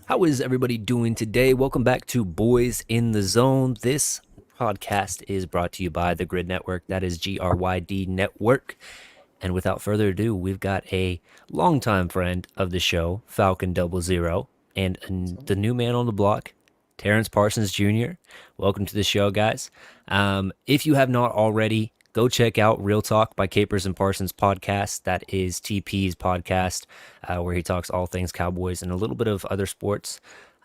How is everybody doing today? Welcome back to Boys in the Zone. This podcast is brought to you by the Grid Network. That is GRYD Network. And without further ado, we've got a longtime friend of the show, Falcon Double Zero, and the new man on the block, Terrence Parsons Jr. Welcome to the show, guys. If you have not already, go check out Real Talk by Capers and Parsons podcast. That is TP's podcast, where he talks all things Cowboys and a little bit of other sports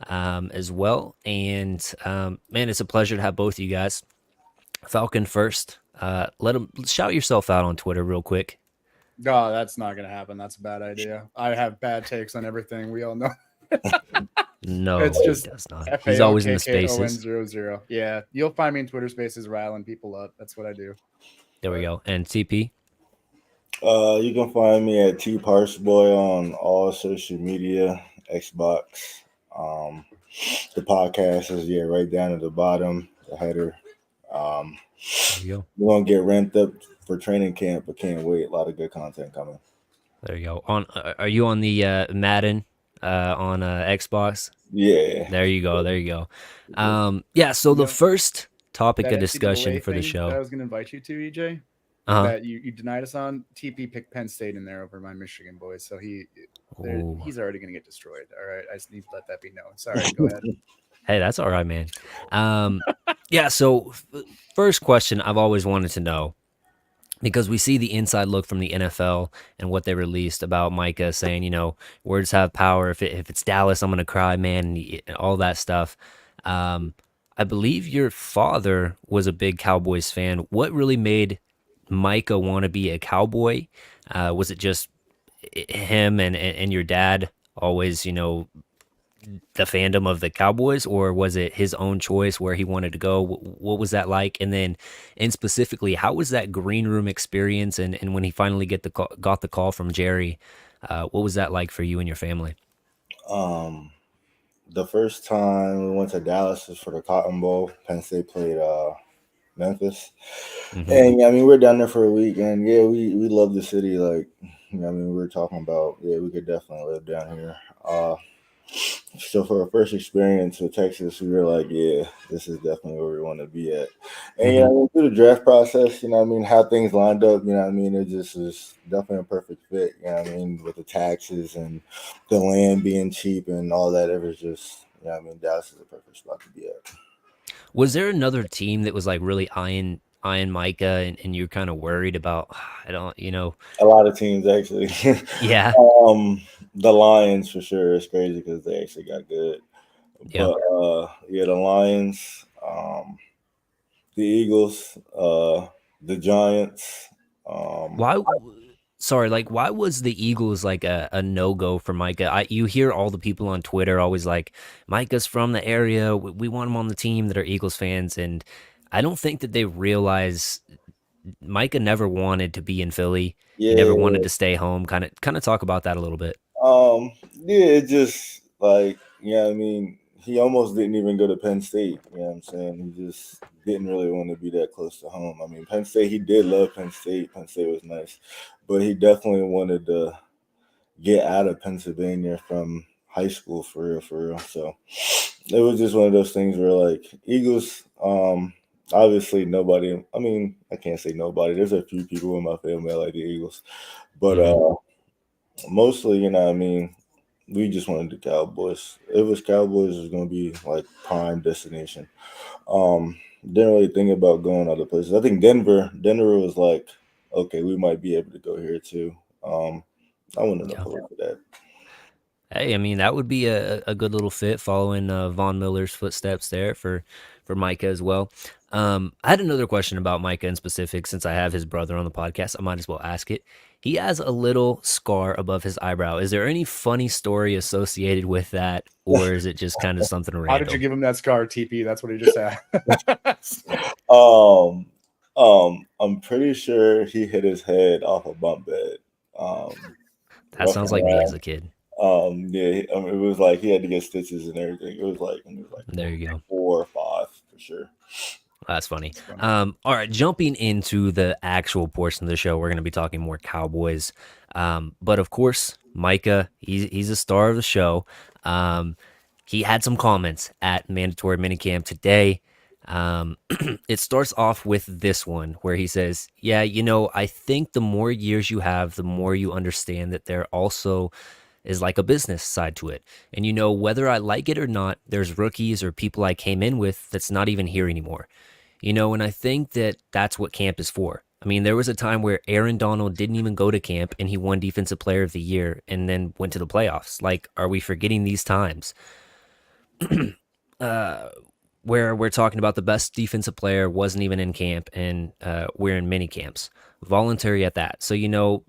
as well. And man, it's a pleasure to have both of you guys. Falcon first. Let him shout yourself out on Twitter real quick. No, that's not going to happen. That's a bad idea. I have bad takes on everything. We all know. No, It's he just does not. He's always in the spaces. FAOKKON00. Yeah, you'll find me in Twitter Spaces riling people up. That's what I do. There we go. And TP. You can find me at T Parsboy on all social media, Xbox. The podcast is right down at the bottom, the header. There you go. We're gonna get ramped up for training camp, but can't wait. A lot of good content coming. There you go. Are you on the Madden on Xbox? Yeah. There you go. There you go. Yeah. So the first topic That of discussion NCAA for the thing show. that I was going to invite you to, EJ, Uh-huh. that you denied us on. TP picked Penn State in there over my Michigan boys, so he's already going to get destroyed. All right, I just need to let that be known. Sorry, go ahead. Hey, that's all right, man. Yeah. So first question I've always wanted to know, because we see the inside look from the NFL and what they released about Micah saying, words have power. If it's Dallas, I'm gonna cry, man, and all that stuff. I believe your father was a big Cowboys fan. What really made Micah want to be a Cowboy? Was it just him and your dad always, the fandom of the Cowboys, or was it his own choice where he wanted to go? What was that like? And then, and specifically, how was that green room experience? And when he finally got the call from Jerry, what was that like for you and your family? The first time we went to Dallas was for the Cotton Bowl. Penn State played Memphis. Mm-hmm. And we were down there for a week, and we love the city. Like, we were talking about, we could definitely live down here. So for our first experience with Texas, we were like, this is definitely where we want to be at. And through the draft process, how things lined up, it just was definitely a perfect fit. With the taxes and the land being cheap and all that, it was just, Dallas is a perfect spot to be at. Was there another team that was like really eyeing Micah, and you're kind of worried about? I don't, A lot of teams actually. Yeah. The Lions for sure. It's crazy because they actually got good. Yeah. But the Lions, the Eagles, the Giants. Why? Sorry, like why was the Eagles like a no go for Micah? You hear all the people on Twitter always like Micah's from the area. We want him on the team that are Eagles fans, and I don't think that they realize Micah never wanted to be in Philly. He never wanted to stay home. Kind of talk about that a little bit. It just like, he almost didn't even go to Penn State. You know what I'm saying? He just didn't really want to be that close to home. Penn State, he did love Penn State. Penn State was nice, but he definitely wanted to get out of Pennsylvania from high school for real. So it was just one of those things where like Eagles, obviously nobody, I can't say nobody. There's a few people in my family that like the Eagles, but mostly, we just wanted the Cowboys. It was Cowboys, it was going to be like prime destination. Didn't really think about going other places. I think Denver was like, okay, we might be able to go here too. I wouldn't have forward for that. Hey, that would be a good little fit following Von Miller's footsteps there for Micah as well. I had another question about Micah in specific. Since I have his brother on the podcast, I might as well ask it. He has a little scar above his eyebrow. Is there any funny story associated with that, or is it just kind of something random? How did you give him that scar, TP? That's what he just asked. I'm pretty sure he hit his head off a bump bed. That sounds like me as a kid. It was like he had to get stitches and everything. It was like there you go, 4 or 5 for sure. That's funny. All right, jumping into the actual portion of the show, we're going to be talking more Cowboys. But of course, Micah, he's a star of the show. he had some comments at mandatory minicamp today. It starts off with this one where he says, yeah, I think the more years you have, the more you understand that there also is like a business side to it. And whether I like it or not, there's rookies or people I came in with that's not even here anymore. And I think that that's what camp is for. I mean, there was a time where Aaron Donald didn't even go to camp and he won Defensive Player of the Year and then went to the playoffs. Like, are we forgetting these times? uh, where we're talking about the best defensive player wasn't even in camp and we're in mini camps, voluntary at that. So,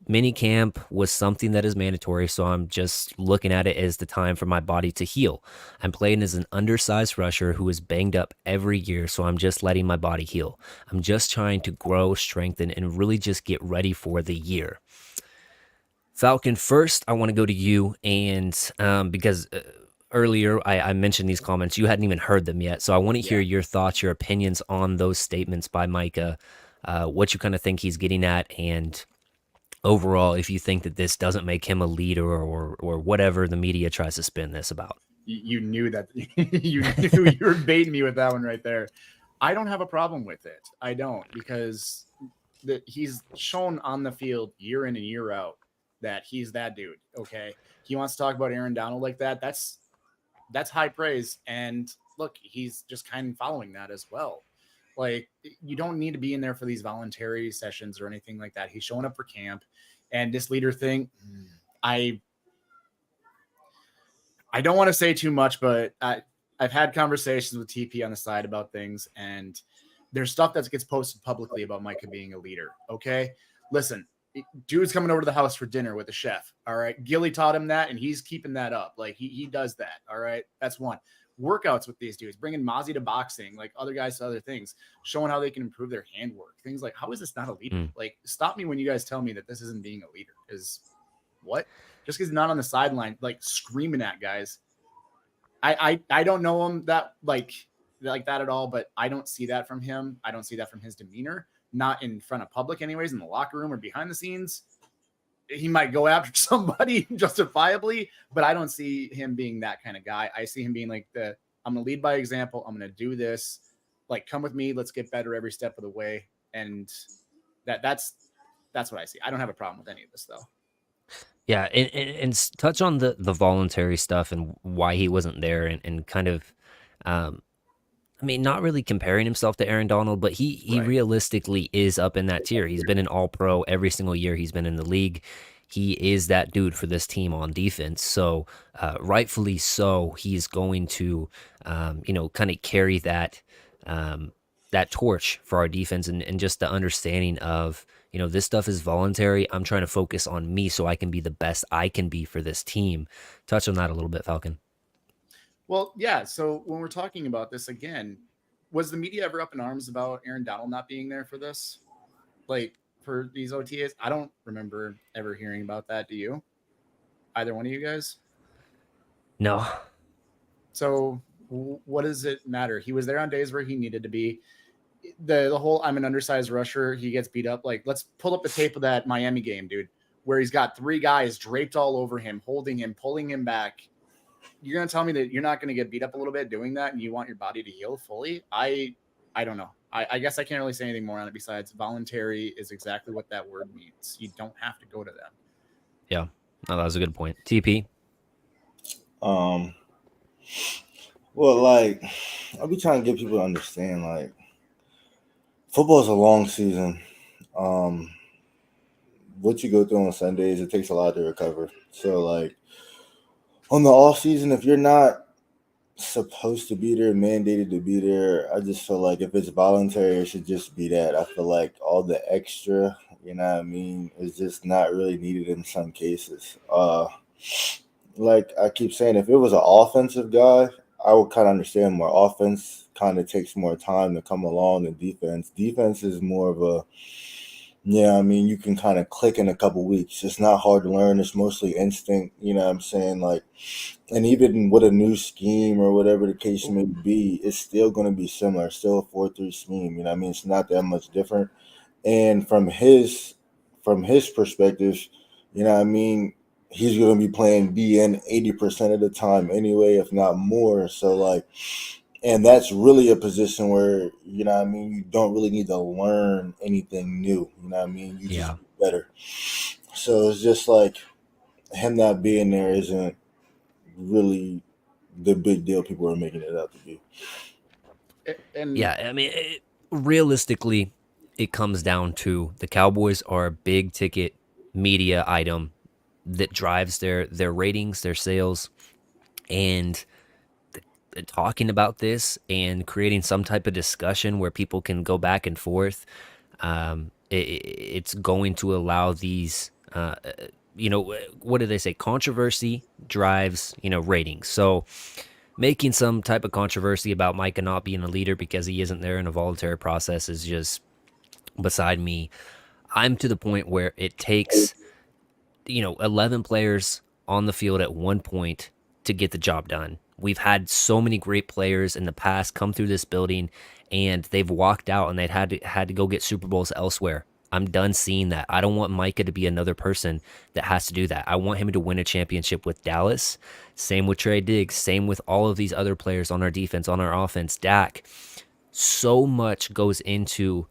mini camp was something that is mandatory. So I'm just looking at it as the time for my body to heal. I'm playing as an undersized rusher who is banged up every year. So I'm just letting my body heal. I'm just trying to grow, strengthen, and really just get ready for the year. Falcon, first, I want to go to you, and because earlier I mentioned these comments, you hadn't even heard them yet, so I want to hear your thoughts, your opinions on those statements by Micah, what you kind of think he's getting at, and overall, if you think that this doesn't make him a leader or whatever the media tries to spin this about. You knew that you knew you were baiting me with that one right there. I don't have a problem with it. I don't, because he's shown on the field year in and year out that he's that dude. Okay. He wants to talk about Aaron Donald like that. That's high praise. And look, he's just kind of following that as well. Like, you don't need to be in there for these voluntary sessions or anything like that. He's showing up for camp, and this leader thing, I don't want to say too much, but I've had conversations with TP on the side about things, and there's stuff that gets posted publicly about Micah being a leader. Okay. Listen, dude's coming over to the house for dinner with the chef. All right. Gilly taught him that, and he's keeping that up. Like, he does that. All right. That's one. Workouts with these dudes, bringing Mozzie to boxing, like other guys to other things, showing how they can improve their handwork. Things like, how is this not a leader? Like, stop me when you guys tell me that this isn't being a leader. Is what? Just because he's not on the sideline, like screaming at guys. I don't know him that like that at all, but I don't see that from him. I don't see that from his demeanor, not in front of public anyways, in the locker room or behind the scenes. He might go after somebody justifiably, but I don't see him being that kind of guy. I see him being like I'm going to lead by example. I'm going to do this. Like, come with me. Let's get better every step of the way. And that's what I see. I don't have a problem with any of this though. Yeah, and touch on the voluntary stuff and why he wasn't there, and kind of, I mean, not really comparing himself to Aaron Donald, but he Right. realistically is up in that tier. He's been an All-Pro every single year he's been in the league. He is that dude for this team on defense. So, rightfully so, he's going to, kind of carry that that torch for our defense, and just the understanding of, this stuff is voluntary. I'm trying to focus on me so I can be the best I can be for this team. Touch on that a little bit, Falcon. Well, yeah. So when we're talking about this again, was the media ever up in arms about Aaron Donald not being there for this? Like, for these OTAs? I don't remember ever hearing about that. Do you? Either one of you guys? No. So what does it matter? He was there on days where he needed to be. The whole I'm an undersized rusher, he gets beat up. Like, let's pull up the tape of that Miami game, dude, where he's got 3 guys draped all over him, holding him, pulling him back. You're going to tell me that you're not going to get beat up a little bit doing that, and you want your body to heal fully? I don't know. I guess I can't really say anything more on it besides voluntary is exactly what that word means. You don't have to go to them. Yeah. No, that was a good point. TP? Well, like, I'll be trying to get people to understand, like, football is a long season. What you go through on Sundays, it takes a lot to recover. So, like, on the off season, if you're not supposed to be there, mandated to be there, I just feel like if it's voluntary, it should just be that. I feel like all the extra, you know what I mean, is just not really needed in some cases. Like I keep saying, if it was an offensive guy, I would kind of understand more. Offense kind of takes more time to come along than defense. Defense is more of a, yeah, I mean, you can kind of click in a couple weeks. It's not hard to learn. It's mostly instinct, you know what I'm saying? Like, and even with a new scheme or whatever the case may be, it's still going to be similar. Still a 4-3 scheme, you know what I mean? It's not that much different. And from his perspective, you know what I mean, he's going to be playing DN 80% of the time anyway, if not more. So like, and that's really a position where, you know what I mean, you don't really need to learn anything new. You know what I mean? You just Yeah. be better. So it's just like him not being there isn't really the big deal people are making it out to be. And Yeah, I mean, realistically, it comes down to the Cowboys are a big ticket media item that drives their ratings, their sales, and talking about this and creating some type of discussion where people can go back and forth. It's going to allow these. What do they say? Controversy drives ratings. So making some type of controversy about Micah not being a leader because he isn't there in a voluntary process is just beside me. I'm to the point where it takes 11 players on the field at one point to get the job done. We've had so many great players in the past come through this building and they've walked out and they've had to go get Super Bowls elsewhere. I'm done seeing that. I don't want Micah to be another person that has to do that. I want him to win a championship with Dallas. Same with Trey Diggs. Same with all of these other players on our defense, on our offense. Dak. So much goes into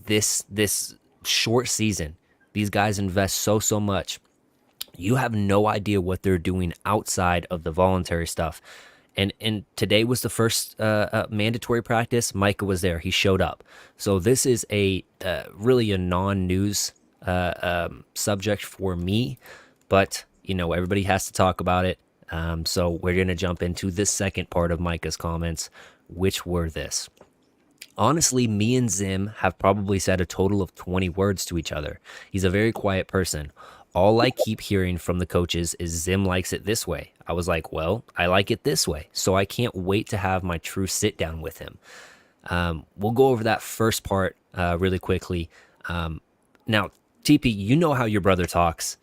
this short season. These guys invest so much. You have no idea what they're doing outside of the voluntary stuff. And today was the first mandatory practice. Micah was there. He showed up. So this is a really a non-news subject for me, but everybody has to talk about it. So we're gonna jump into this second part of Micah's comments, which were this. Honestly, me and Zim have probably said a total of 20 words to each other. He's a very quiet person. All I keep hearing from the coaches is Zim likes it this way. I was like, well, I like it this way. So I can't wait to have my true sit down with him. We'll go over that first part really quickly. Now, TP, you know how your brother talks.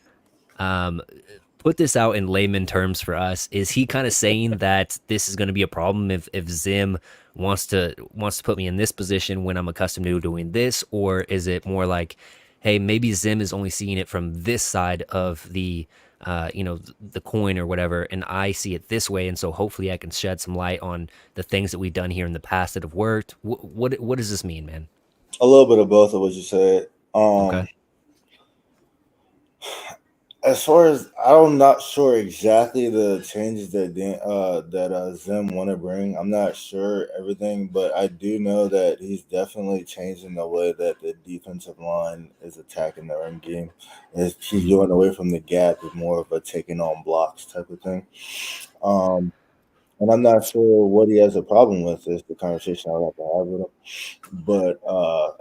Um, Put this out in layman terms for us. Is he kind of saying that this is going to be a problem if Zim wants to put me in this position when I'm accustomed to doing this, or is it more like, hey, maybe Zim is only seeing it from this side of the coin or whatever, and I see it this way, and so hopefully I can shed some light on the things that we've done here in the past that have worked. What does this mean, man? A little bit of both of what you said. Okay. As far as I'm not sure exactly the changes that Zim want to bring. I'm not sure everything, but I do know that he's definitely changing the way that the defensive line is attacking the run game. He's going away from the gap with more of a taking on blocks type of thing. Um, and I'm not sure what he has a problem with. Is the conversation I would have to have with him. But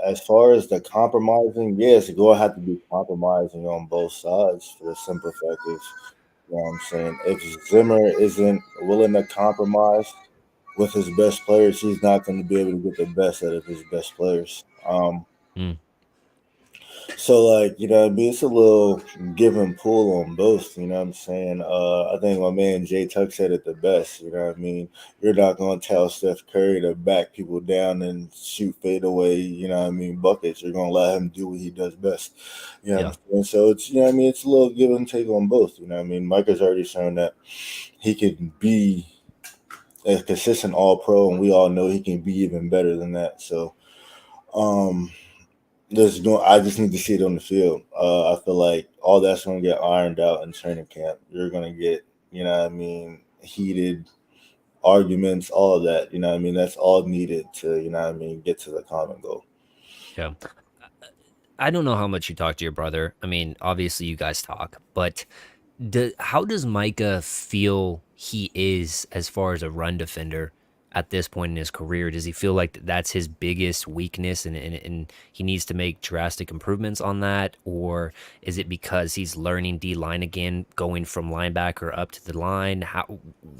as far as the compromising, yes, going to have to be compromising on both sides for the simple fact is, you know what I'm saying, if Zimmer isn't willing to compromise with his best players, he's not going to be able to get the best out of his best players. Mm, So, like, you know, what I mean, it's a little give and pull on both, you know what I'm saying? I think my man Jay Tuck said it the best, you know what I mean? You're not going to tell Steph Curry to back people down and shoot fadeaway, you know what I mean, buckets. You're going to let him do what he does best, you know yeah. what I'm saying? So, it's, you know what I mean? It's a little give and take on both, you know what I mean? Mike has already shown that he can be a consistent all pro, and we all know he can be even better than that. So, um, I just need to see it on the field. I feel like all that's going to get ironed out in training camp. You're going to get, you know what I mean, heated arguments, all of that. You know what I mean? That's all needed to, you know what I mean, get to the common goal. Yeah. I don't know how much you talk to your brother. I mean, obviously you guys talk, but how does Micah feel he is as far as a run defender at this point in his career? Does he feel like that's his biggest weakness and he needs to make drastic improvements on that? Or is it because he's learning D line again, going from linebacker up to the line?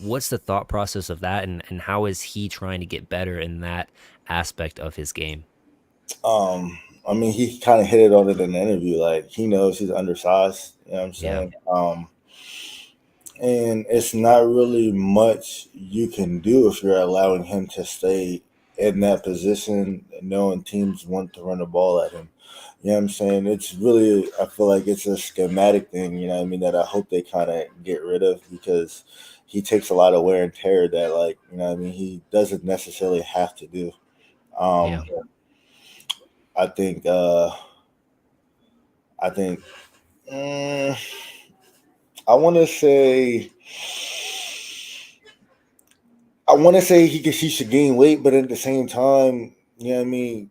What's the thought process of that? And how is he trying to get better in that aspect of his game? I mean, he kind of hit it on it in the interview. Like, he knows he's undersized, you know what I'm Yeah. saying? And it's not really much you can do if you're allowing him to stay in that position, knowing teams want to run the ball at him. You know what I'm saying? It's really, I feel like it's a schematic thing, you know what I mean, that I hope they kind of get rid of because he takes a lot of wear and tear that, like, you know what I mean, he doesn't necessarily have to do. Um, Yeah. I think, I think, mm, I want to say, he should gain weight, but at the same time, you know what I mean,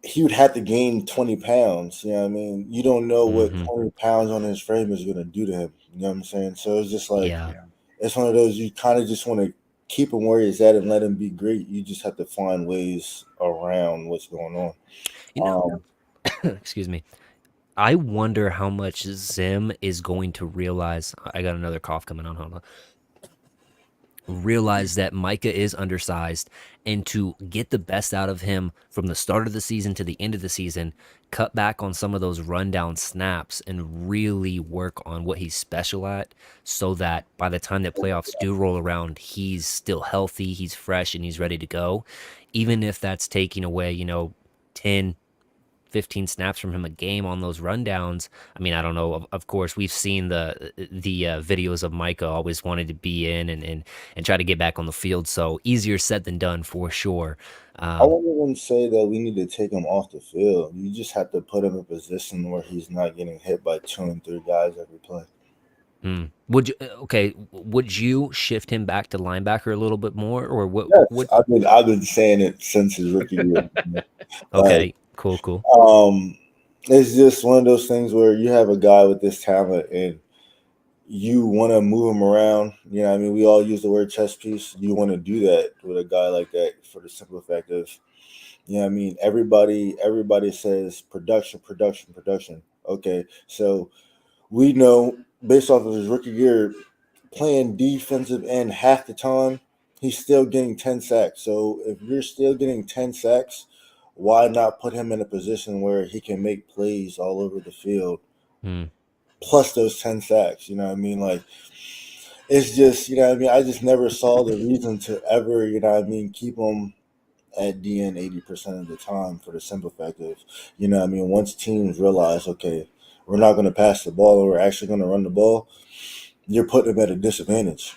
he would have to gain 20 pounds. You know what I mean? You don't know what Hmm. 20 pounds on his frame is going to do to him. You know what I'm saying? So it's just like, Yeah. Yeah. it's one of those you kind of just want to keep him where he's at and let him be great. You just have to find ways around what's going on. You know, Um, excuse me. I wonder how much Zim is going to realize. I got another cough coming on. Hold on. Realize that Micah is undersized and to get the best out of him from the start of the season to the end of the season, cut back on some of those rundown snaps and really work on what he's special at so that by the time that playoffs do roll around, he's still healthy, he's fresh, and he's ready to go. Even if that's taking away, 10, 15 snaps from him a game on those rundowns. I mean, I don't know. Of course, we've seen the videos of Micah always wanted to be in and try to get back on the field. So easier said than done for sure. I Um, wouldn't even say that we need to take him off the field. You just have to put him in a position where he's not getting hit by two and three guys every play. would you okay? Would you shift him back to linebacker a little bit more, or what? Yes, What? I've been saying it since his rookie year. Like, Okay, cool, cool. um, it's just one of those things where you have a guy with this talent and you want to move him around. You know, what I mean, we all use the word chess piece. You want to do that with a guy like that for the simple fact of, you know, what I mean, everybody says production, production, production. Okay, so we know based off of his rookie year, playing defensive end half the time, he's still getting 10 sacks. So if you're still getting 10 sacks, why not put him in a position where he can make plays all over the field Hmm. plus those 10 sacks? You know what I mean? Like, it's just, you know what I mean? I just never saw the reason to ever, you know what I mean, keep him at DN 80% of the time for the simple fact of, you know what I mean, once teams realize, okay, we're not going to pass the ball or we're actually going to run the ball, you're putting them at a disadvantage.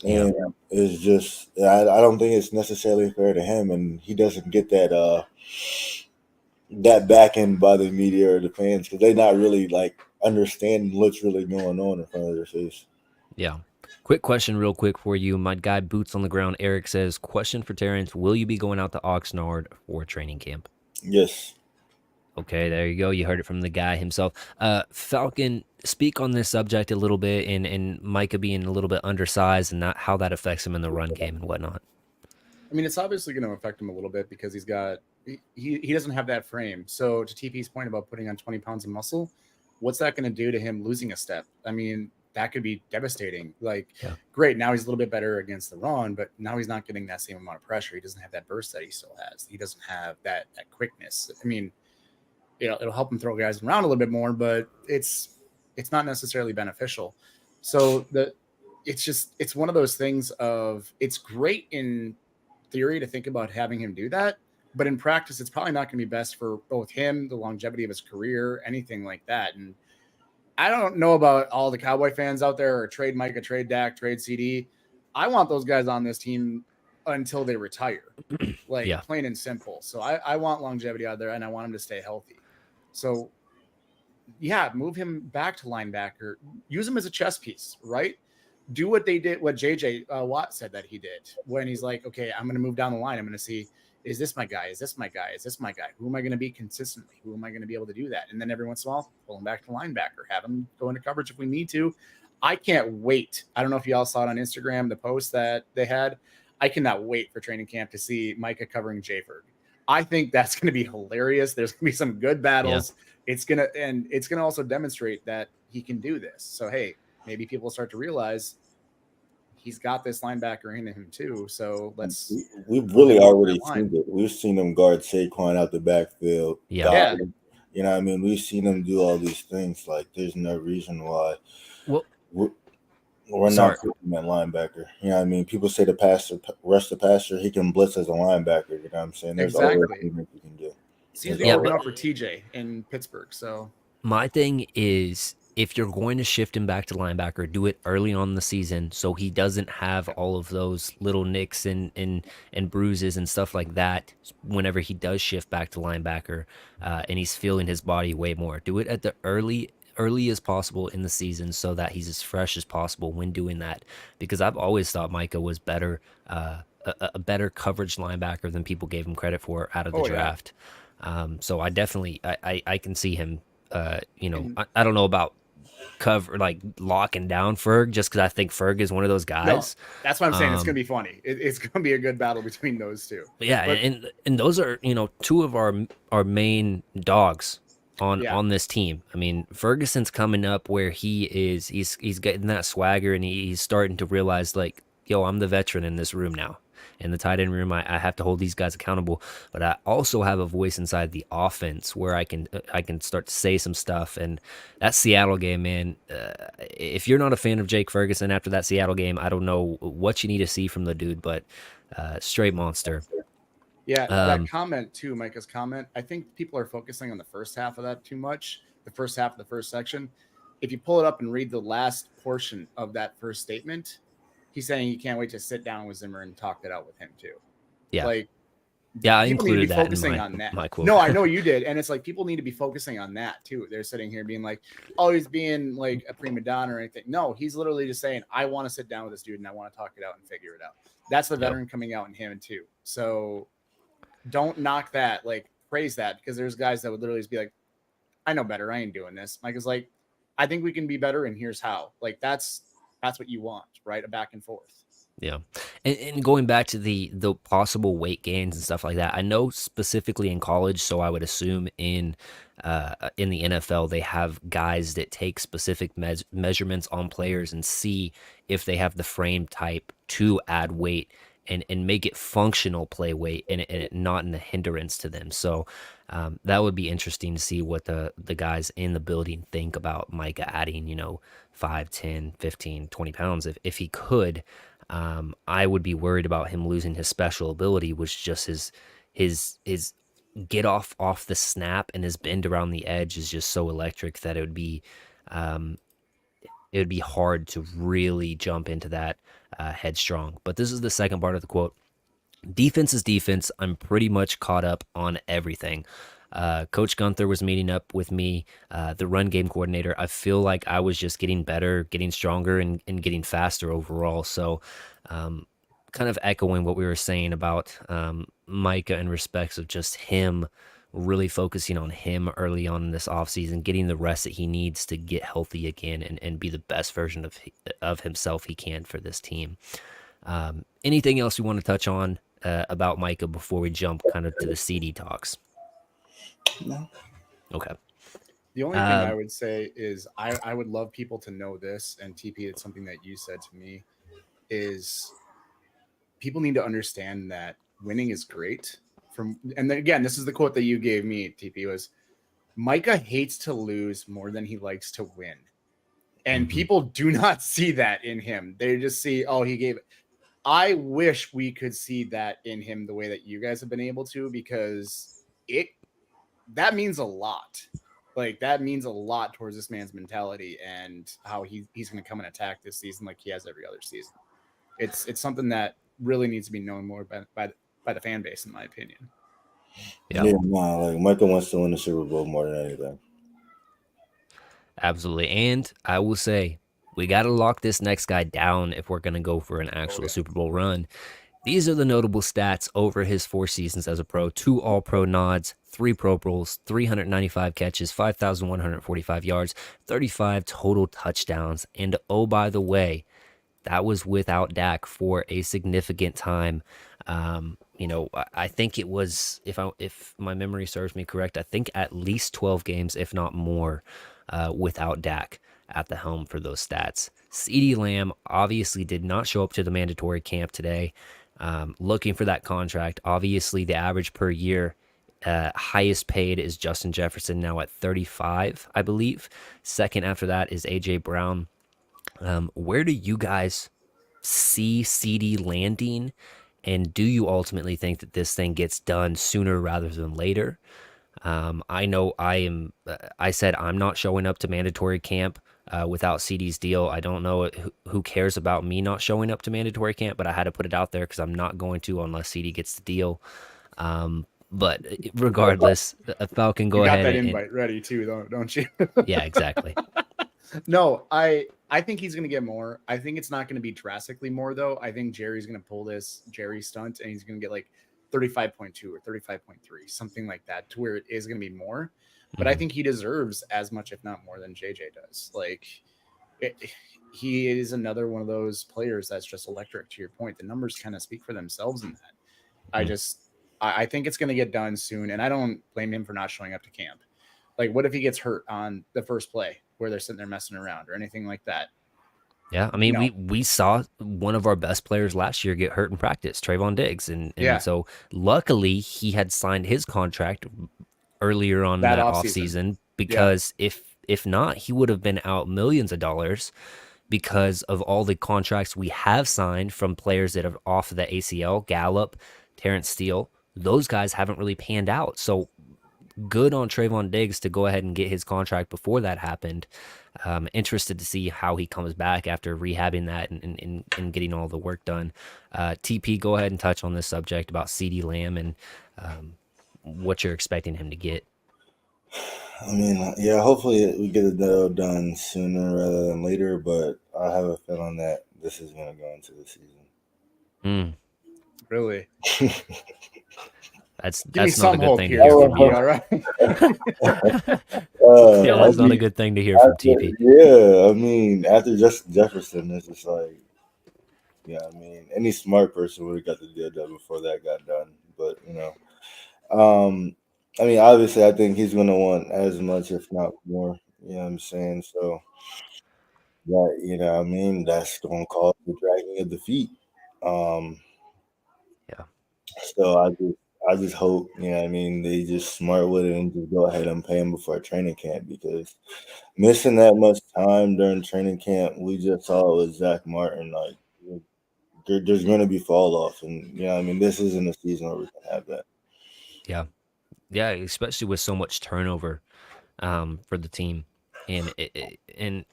Yeah. And it's just, I don't think it's necessarily fair to him, and he doesn't get that back end by the media or the fans because they not really like understanding what's really going on in front of their face. Yeah. Quick question, real quick for you. My guy, Boots on the Ground, Eric says, question for Terrence. Will you be going out to Oxnard for training camp? Yes. Okay, there you go. You heard it from the guy himself. Falcon, speak on this subject a little bit and Micah being a little bit undersized and not how that affects him in the run game and whatnot. I mean, it's obviously going to affect him a little bit because he doesn't have that frame. So to TP's point about putting on 20 pounds of muscle, what's that going to do to him losing a step? I mean, that could be devastating. Like, Yeah. great, now he's a little bit better against the run, but now he's not getting that same amount of pressure. He doesn't have that burst that he still has. He doesn't have that quickness. I mean, it'll help him throw guys around a little bit more, but it's not necessarily beneficial. So it's one of those things of it's great in theory to think about having him do that, but in practice, it's probably not going to be best for both him, the longevity of his career, anything like that. And I don't know about all the Cowboy fans out there or trade Micah, trade Dak, trade CD. I want those guys on this team until they retire, like Yeah. plain and simple. So I want longevity out there and I want him to stay healthy. So yeah, move him back to linebacker. Use him as a chess piece, right? Do what they did, what JJ Watt said that he did when he's like, okay, I'm going to move down the line. I'm going to see, is this my guy? Is this my guy? Is this my guy? Who am I going to be consistently? Who am I going to be able to do that? And then every once in a while, pull him back to linebacker, have him go into coverage if we need to. I can't wait. I don't know if y'all saw it on Instagram, the post that they had. I cannot wait for training camp to see Micah covering Jayford. I think that's going to be hilarious. There's going to be some good Yeah. battles. It's going to also demonstrate that he can do this. So, hey, maybe people start to realize he's got this linebacker in him too. So We've put really him on already that line. seen it. We've seen them guard Saquon out the backfield. Yeah. Yeah. You know what I mean? We've seen them do all these things. Like, there's no reason why Well, we're, we're not sorry. putting him at linebacker. You know what I mean? People say rush the passer, he can blitz as a linebacker. You know what I'm saying? There's always Exactly. things that you can do. Seems to be Yeah, working but out for TJ in Pittsburgh. So my thing is, if you're going to shift him back to linebacker, do it early on in the season so he doesn't have yeah. all of those little nicks and bruises and stuff like that whenever he does shift back to linebacker, and he's feeling his body way more. Do it at the early as possible in the season so that he's as fresh as possible when doing that. Because I've always thought Micah was better, a better coverage linebacker than people gave him credit for out of the Oh yeah. draft. So I definitely I can see him. And I don't know about cover like locking down Ferg just because I think Ferg is one of those no, guys. that's what I'm saying. It's gonna Um, be funny. It's gonna be a good battle between those two. but yeah, But and those are two of our main dogs yeah, on this team. I mean, Ferguson's coming up where he's getting that swagger and he's starting to realize like, yo, I'm the veteran in this room now. In the tight end room, I have to hold these guys accountable, but I also have a voice inside the offense where I can start to say some stuff. And that Seattle game, man, if you're not a fan of Jake Ferguson after that Seattle game, I don't know what you need to see from the dude, but straight monster. yeah, that Um, comment too, Micah's comment. I think people are focusing on the first half of that too much. The first half of the first section. If you pull it up and read the last portion of that first statement, he's saying he can't wait to sit down with Zimmer and talk that out with him too. yeah, Like yeah, I people need to be included that in focusing on that. my quote. No, I know you did. And it's like people need to be focusing on that too. They're sitting here being like, oh, he's being like a prima donna or anything. No, he's literally just saying, I want to sit down with this dude and I want to talk it out and figure it out. That's the Yep. veteran coming out in him too. So don't knock that, like praise that, because there's guys that would literally just be like, I know better. I ain't doing this. Mike is like, I think we can be better, and here's how. Like that's what you want, right? A back and forth. Yeah, and going back to the possible weight gains and stuff like that, I know specifically in college, so I would assume in the NFL they have guys that take specific measurements on players and see if they have the frame type to add weight and make it functional play weight and it not in a hindrance to them. So that would be interesting to see what the guys in the building think about Micah adding 5, 10, 15, 20 pounds if he could. I would be worried about him losing his special ability, which just his get off the snap and his bend around the edge is just so electric that um, it would be hard to really jump into that headstrong. But this is the second part of the quote. Defense is defense. I'm pretty much caught up on everything. Coach Gunther was meeting up with me, the run game coordinator. I feel like I was just getting better, getting stronger, and getting faster overall. So, kind of echoing what we were saying about Micah in respects of just him really focusing on him early on in this offseason, getting the rest that he needs to get healthy again and be the best version of himself he can for this team. Anything else you want to touch on about Micah before we jump kind of to the CD talks? No. Okay. The only thing I would say is I would love people to know this, and TP, it's something that you said to me, is people need to understand that winning is great. And then again, this is the quote that you gave me, TP, was Micah hates to lose more than he likes to win. And people do not see that in him. They just see, oh, he gave it. I wish we could see that in him the way that you guys have been able to, because that means a lot. Like that means a lot towards this man's mentality and how he's going to come and attack this season like he has every other season. It's something that really needs to be known more by the fan base, in my opinion. Yeah, like Michael wants to win the Super Bowl more than anything. Absolutely. And I will say, we got to lock this next guy down if we're going to go for an actual Super Bowl run. These are the notable stats over his 4 seasons as a pro: 2 All-Pro nods, 3 Pro Bowls, 395 catches, 5,145 yards, 35 total touchdowns. And oh, by the way, that was without Dak for a significant time. I think it was, if my memory serves me correct, I think at least 12 games, if not more, without Dak at the helm for those stats. CeeDee Lamb obviously did not show up to the mandatory camp today. Looking for that contract. Obviously, the average per year highest paid is Justin Jefferson, now at 35, I believe. Second after that is A.J. Brown. Where do you guys see CD landing? And do you ultimately think that this thing gets done sooner rather than later? I know I said I'm not showing up to mandatory camp without CD's deal. I don't know who cares about me not showing up to mandatory camp, but I had to put it out there because I'm not going to unless CD gets the deal. But regardless, Falcon, You go got ahead that and invite ready too, don't you? yeah, exactly. No, I think he's gonna get more. I think it's not gonna be drastically more though. I think Jerry's gonna pull this Jerry stunt and he's gonna get like 35.2 or 35.3, something like that, to where it is gonna be more. But I Mhm. think he deserves as much, if not more, than JJ does. Like it, he is another one of those players that's just electric. To your point, the numbers kind of speak for themselves in that. I Mm. just I think it's going to get done soon, and I don't blame him for not showing up to camp. Like, what if he gets hurt on the first play where they're sitting there messing around or anything like that? Yeah, I mean, No, we saw one of our best players last year get hurt in practice, Trayvon Diggs, and yeah, so luckily he had signed his contract earlier on in that that off season, offseason yeah, because if not, he would have been out millions of dollars because of all the contracts we have signed from players that are off of the ACL, Gallup, Terrence Steele. Those guys haven't really panned out. So good on Trayvon Diggs to go ahead and get his contract before that happened. Interested to see how he comes back after rehabbing that and getting all the work done. TP, go ahead and touch on this subject about CD Lamb and what you're expecting him to get. I mean, yeah, hopefully we get it done sooner rather than later, but I have a feeling that this is going to go into the Mm, really. season. Give me that's not a some good hope thing to here, hear from TP. you. All right. Yeah, I that's not a mean, good thing to hear from TP. yeah, I mean, after Justin Jefferson, it's just like, yeah, I mean, any smart person would have got the deal done before that got done. But, um, I mean, obviously, I think he's going to want as much, if not more. You know what I'm saying? So, that, I mean, that's going to cause the dragging of the feet. Um, Yeah. so I just hope, I mean, they just smart with it and just go ahead and pay him before training camp because missing that much time during training camp, we just saw it with Zach Martin. Like, there's going to be fall off, and I mean, this isn't a season where we can have that. Yeah. Yeah, especially with so much turnover for the team, and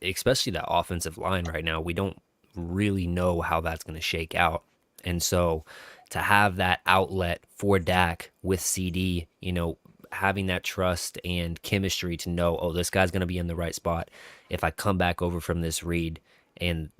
especially that offensive line right now. We don't really know how that's going to shake out, and so to have that outlet for Dak with CD, having that trust and chemistry to know, oh, this guy's going to be in the right spot. If I come back over from this read and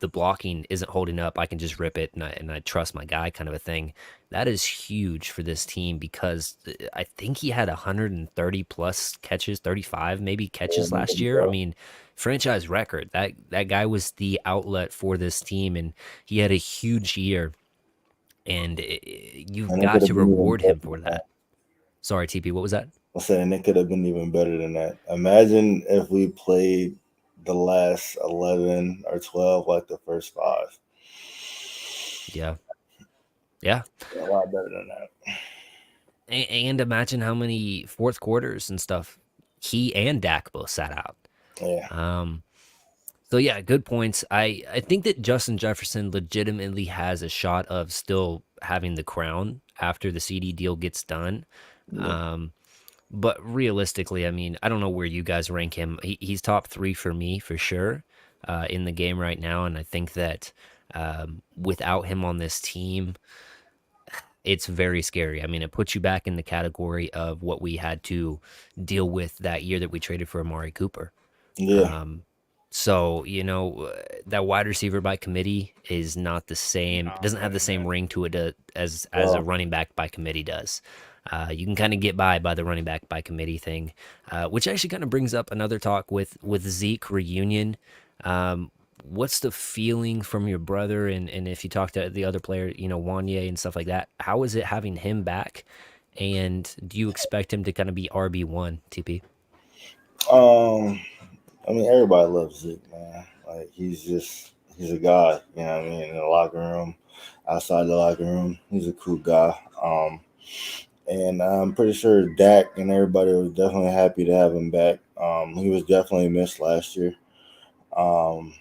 the blocking isn't holding up, I can just rip it and I trust my guy, kind of a thing. That is huge for this team because I think he had 130 plus catches, 35 maybe catches last year. I mean, franchise record. That guy was the outlet for this team, and he had a huge year. And you've And it could got have to been even reward better him for than that. that. Sorry, TP. What was that? I'm saying it could have been even better than that. Imagine if we played the last 11 or 12 like the first five. Yeah, yeah. A lot better than that. And imagine how many fourth quarters and stuff he and Dak both sat out. Yeah. Um, So yeah, good points. I think that Justin Jefferson legitimately has a shot of still having the crown after the CD deal gets done. Yeah. Um, but realistically, I mean, I don't know where you guys rank him. He's top three for me for sure in the game right now, and I think that without him on this team, it's very scary. I mean, it puts you back in the category of what we had to deal with that year that we traded for Amari Cooper. Yeah. Um, so that wide receiver by committee is not the same. It No, doesn't have the man, same that, ring to it as a Well, running back by committee does. You can kind of get by the running back by committee thing, which actually kind of brings up another talk with Zeke reunion. What's the feeling from your brother and if you talk to the other player, Wanye and stuff like that? How is it having him back? And do you expect him to kind of be RB1, TP? um, I mean, everybody loves Zeke, man. Like, he's a guy. You know what I mean? In the locker room, outside the locker room, he's a cool guy. And I'm pretty sure Dak and everybody was definitely happy to have him back. He was definitely missed last year. Um,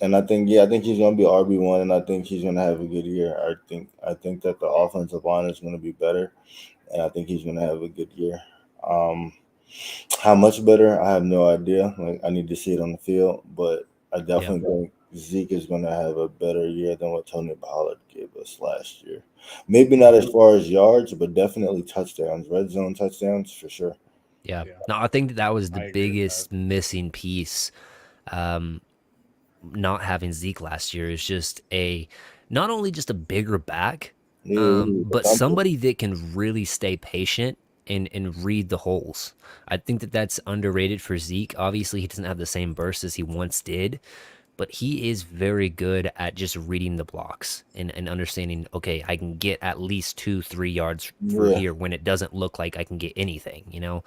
and I think he's gonna be RB1, and I think he's gonna have a good year. I think that the offensive line is gonna be better, and I think he's going to have a good year. How much better? I have no idea. Like, I need to see it on the field, but I definitely think Zeke is going to have a better year than what Tony Pollard gave us last year. Maybe not as far as yards, but definitely touchdowns, red zone touchdowns for sure. Yeah. No, I think that was the I agree with biggest that. missing piece. Not having Zeke last year is just not only just a bigger back, Yeah, but somebody that can really stay patient and read the holes. I think that that's underrated for Zeke. Obviously, he doesn't have the same burst as he once did, but he is very good at just reading the blocks and understanding, okay, I can get at least 2-3 yards through yeah. here when it doesn't look like I can get anything, you know?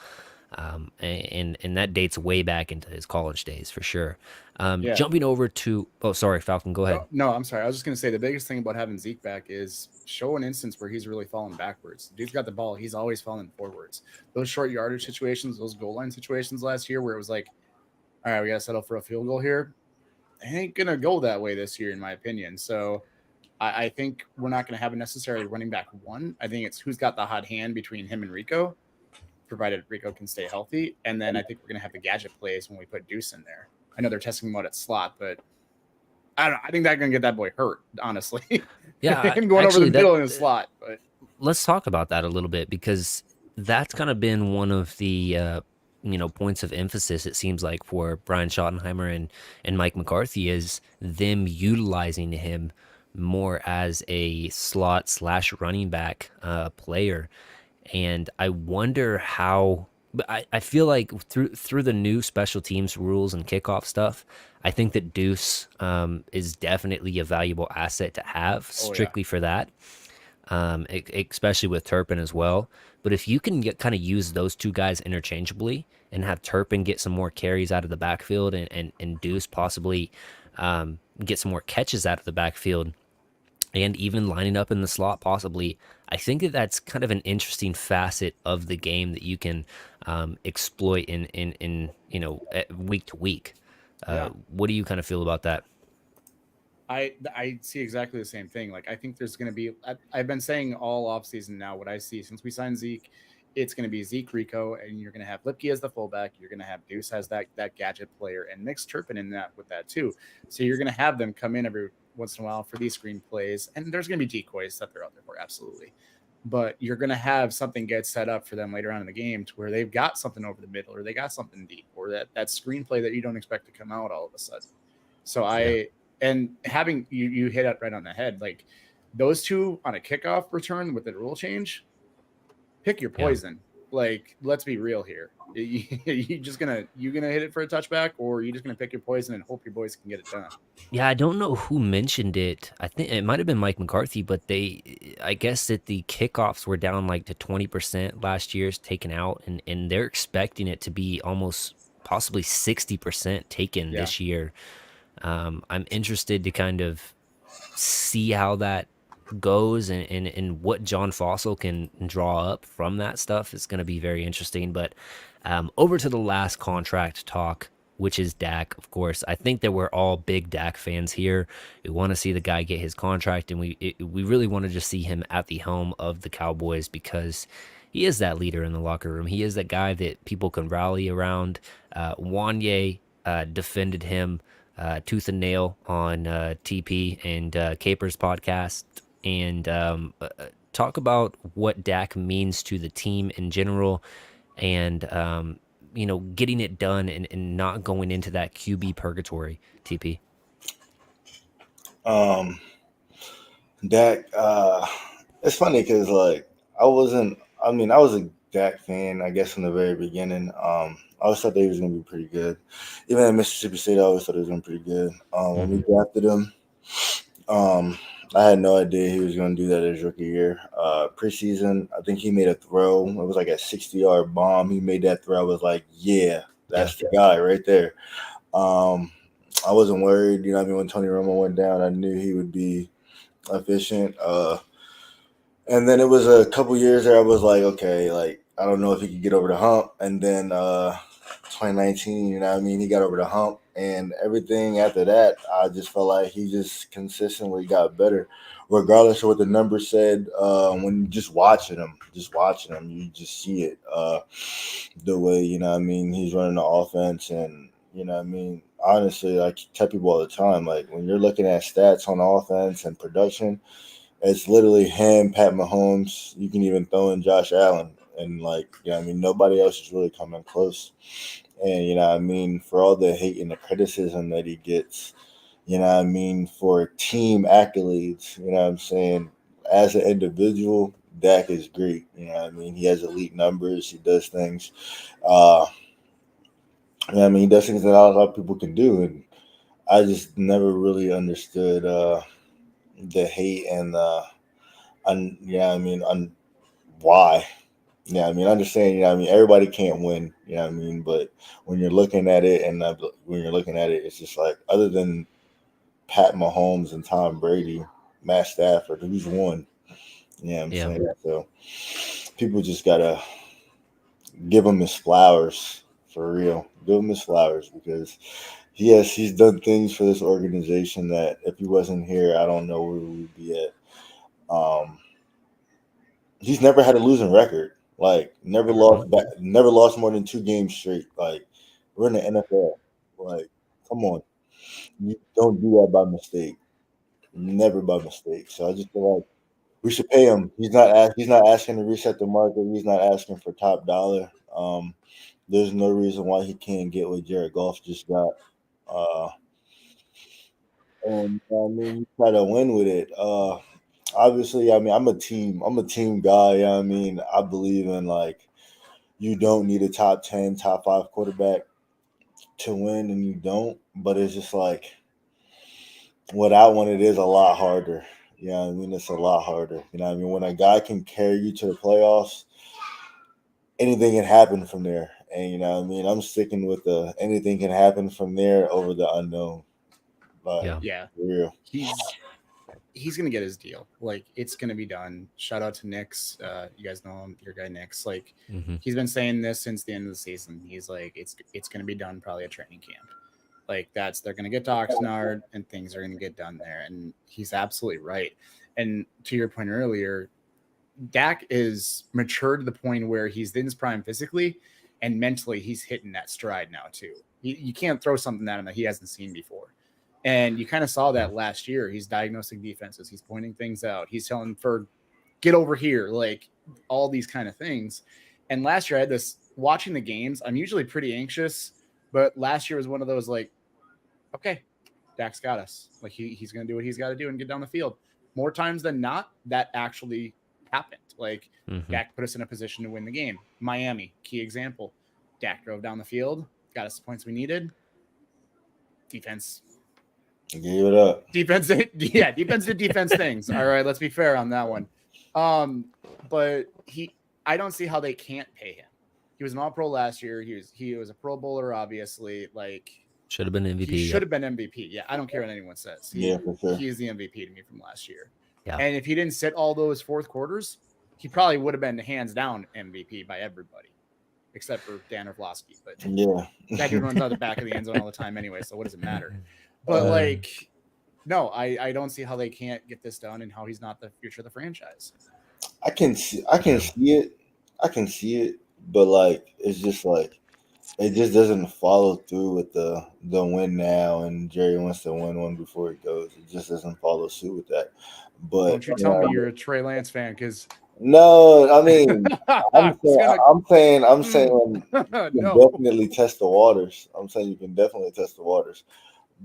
And that dates way back into his college days for sure. Yeah. Jumping over to, oh, sorry, Falcon, go ahead. No, I'm sorry. I was just gonna say the biggest thing about having Zeke back is show an instance where he's really falling backwards. Dude's got the ball, he's always falling forwards. Those short yardage situations, those goal line situations last year, where it was like, all right, we gotta settle for a field goal here. It ain't gonna go that way this year, in my opinion. So I think we're not gonna have a necessarily running back one. I think it's who's got the hot hand between him and Rico, provided Rico can stay healthy. And then I think we're gonna have the gadget plays when we put Deuce in there. I know they're testing him out at slot, but I don't know. I think that's gonna get that boy hurt, honestly. Yeah, Him going over the actually, middle in the slot, but let's talk about that a little bit because that's kind of been one of the points of emphasis. It seems like for Brian Schottenheimer and Mike McCarthy is them utilizing him more as a slot / running back player, and I wonder how. But I feel like through the new special teams rules and kickoff stuff, I think that Deuce is definitely a valuable asset to have strictly for that, especially with Turpin as well. But if you can kind of use those two guys interchangeably and have Turpin get some more carries out of the backfield and Deuce possibly get some more catches out of the backfield and even lining up in the slot possibly, I think that that's kind of an interesting facet of the game that you can exploit in week to week. yeah. What do you kind of feel about that? I see exactly the same thing. Like I think there's going to be. I've been saying all offseason now. What I see since we signed Zeke, it's going to be Zeke Rico, and you're going to have Lipke as the fullback. You're going to have Deuce as that gadget player, and mix Turpin in that with that too. So you're going to have them come in every once in a while for these screen plays, and there's going to be decoys that they're out there for, absolutely. But you're going to have something get set up for them later on in the game to where they've got something over the middle, or they got something deep, or that screenplay that you don't expect to come out all of a sudden. So and having you hit it right on the head, like those two on a kickoff return with the rule change, pick your poison. Like, let's be real here. You gonna hit it for a touchback, or are you just gonna pick your poison and hope your boys can get it done? Yeah, I don't know who mentioned it. I think it might have been Mike McCarthy, but I guess that the kickoffs were down like to 20% last year's taken out, and they're expecting it to be almost possibly 60% taken Yeah. this year. I'm interested to kind of see how that goes and what John Fossil can draw up from that stuff. It's going to be very interesting. But over to the last contract talk, which is Dak, of course. I think that we're all big Dak fans here. We want to see the guy get his contract, and we really want to just see him at the helm of the Cowboys because he is that leader in the locker room. He is that guy that people can rally around. Wanye defended him tooth and nail on TP and Caper's podcast, and talk about what Dak means to the team in general, and getting it done and not going into that QB purgatory. TP. Dak, it's funny because like I wasn't. I mean, I was a Dak fan, I guess, from the very beginning. I always thought that he was going to be pretty good. Even at Mississippi State, I always thought he was going to be pretty good. When we drafted him, I had no idea he was going to do that his rookie year. Preseason, I think he made a throw. It was like a 60-yard bomb. He made that throw. I was like, yeah, that's the guy right there. I wasn't worried. You know what I mean? When Tony Romo went down, I knew he would be efficient. And then it was a couple years there. I was like, okay, like I don't know if he could get over the hump. And then 2019, you know what I mean? He got over the hump, and everything after that, I just felt like he just consistently got better, regardless of what the numbers said. When just watching him, you just see it. The way, you know what I mean, he's running the offense, and you know what I mean, honestly, I tell people all the time, like when you're looking at stats on offense and production, it's literally him, Pat Mahomes. You can even throw in Josh Allen. And like, you know, I mean, nobody else is really coming close. And you know, I mean, for all the hate and the criticism that he gets, you know, I mean, for team accolades, you know, what I'm saying, as an individual, Dak is great. You know, what I mean, he has elite numbers. He does things. Uh, you know what I mean, he does things that not a lot of people can do, and I just never really understood the hate and yeah, I mean, why. Yeah, I mean, I understand. You know, I mean, everybody can't win. You know, what I mean, but when you're looking at it, and when you're looking at it, it's just like other than Pat Mahomes and Tom Brady, Matt Stafford, who's won. You know what I'm Yeah. saying? So people just gotta give him his flowers for real. Give him his flowers because yes, he's done things for this organization that if he wasn't here, I don't know where we'd be at. Um, he's never had a losing record. Like never lost more than 2 games straight. Like we're in the NFL. Like, come on, you don't do that by mistake. Never by mistake. So I just feel like we should pay him. He's not asking to reset the market. He's not asking for top dollar. There's no reason why he can't get what Jared Goff just got. Uh, and I mean, try to win with it. Obviously, I mean, I'm a team guy. You know what I mean, I believe in like you don't need a top 10, top 5 quarterback to win, and you don't. But it's just like without one, it is a lot harder. You know what I mean? It's a lot harder. You know what I mean? When a guy can carry you to the playoffs, anything can happen from there. And you know what I mean? I'm sticking with the anything can happen from there over the unknown. Like, Yeah. Yeah, for real. he's gonna get his deal. Like it's gonna be done. Shout out to Nick's. You guys know him, your guy Nick's. Like Mm-hmm. he's been saying this since the end of the season. He's like, it's gonna be done probably at training camp. Like they're gonna get to Oxnard and things are gonna get done there. And he's absolutely right. And to your point earlier, Dak is matured to the point where he's in his prime physically and mentally he's hitting that stride now too. You can't throw something at him that he hasn't seen before. And you kind of saw Yeah. that last year. He's diagnosing defenses. He's pointing things out. He's telling for get over here, like all these kind of things. And last year I had this watching the games. I'm usually pretty anxious, but last year was one of those like, okay, Dak's got us. Like he's going to do what he's got to do and get down the field. More times than not, that actually happened. Like Mm-hmm. Dak put us in a position to win the game. Miami, key example. Dak drove down the field, got us the points we needed. Defense, Give it up. defense, yeah, defense did defense things. All right, let's be fair on that one. But I don't see how they can't pay him. He was an All-Pro last year. He was a Pro Bowler, obviously. Like Should have been MVP. he should have been MVP. Yeah, I don't care what anyone says. Yeah, for sure. He is the MVP to me from last year. Yeah. And if he didn't sit all those fourth quarters, he probably would have been hands down MVP by everybody, except for Dan Orlovsky. But Yeah. that dude runs out the back of the end zone all the time anyway, so what does it matter? But like, no, I don't see how they can't get this done and how he's not the future of the franchise. I can see it. I can see it, but like it's just like it just doesn't follow through with the win now, and Jerry wants to win one before he goes. It just doesn't follow suit with that. But Don't you tell me you're a Trey Lance fan, because no, I mean I'm saying you can no. definitely test the waters. I'm saying you can definitely test the waters.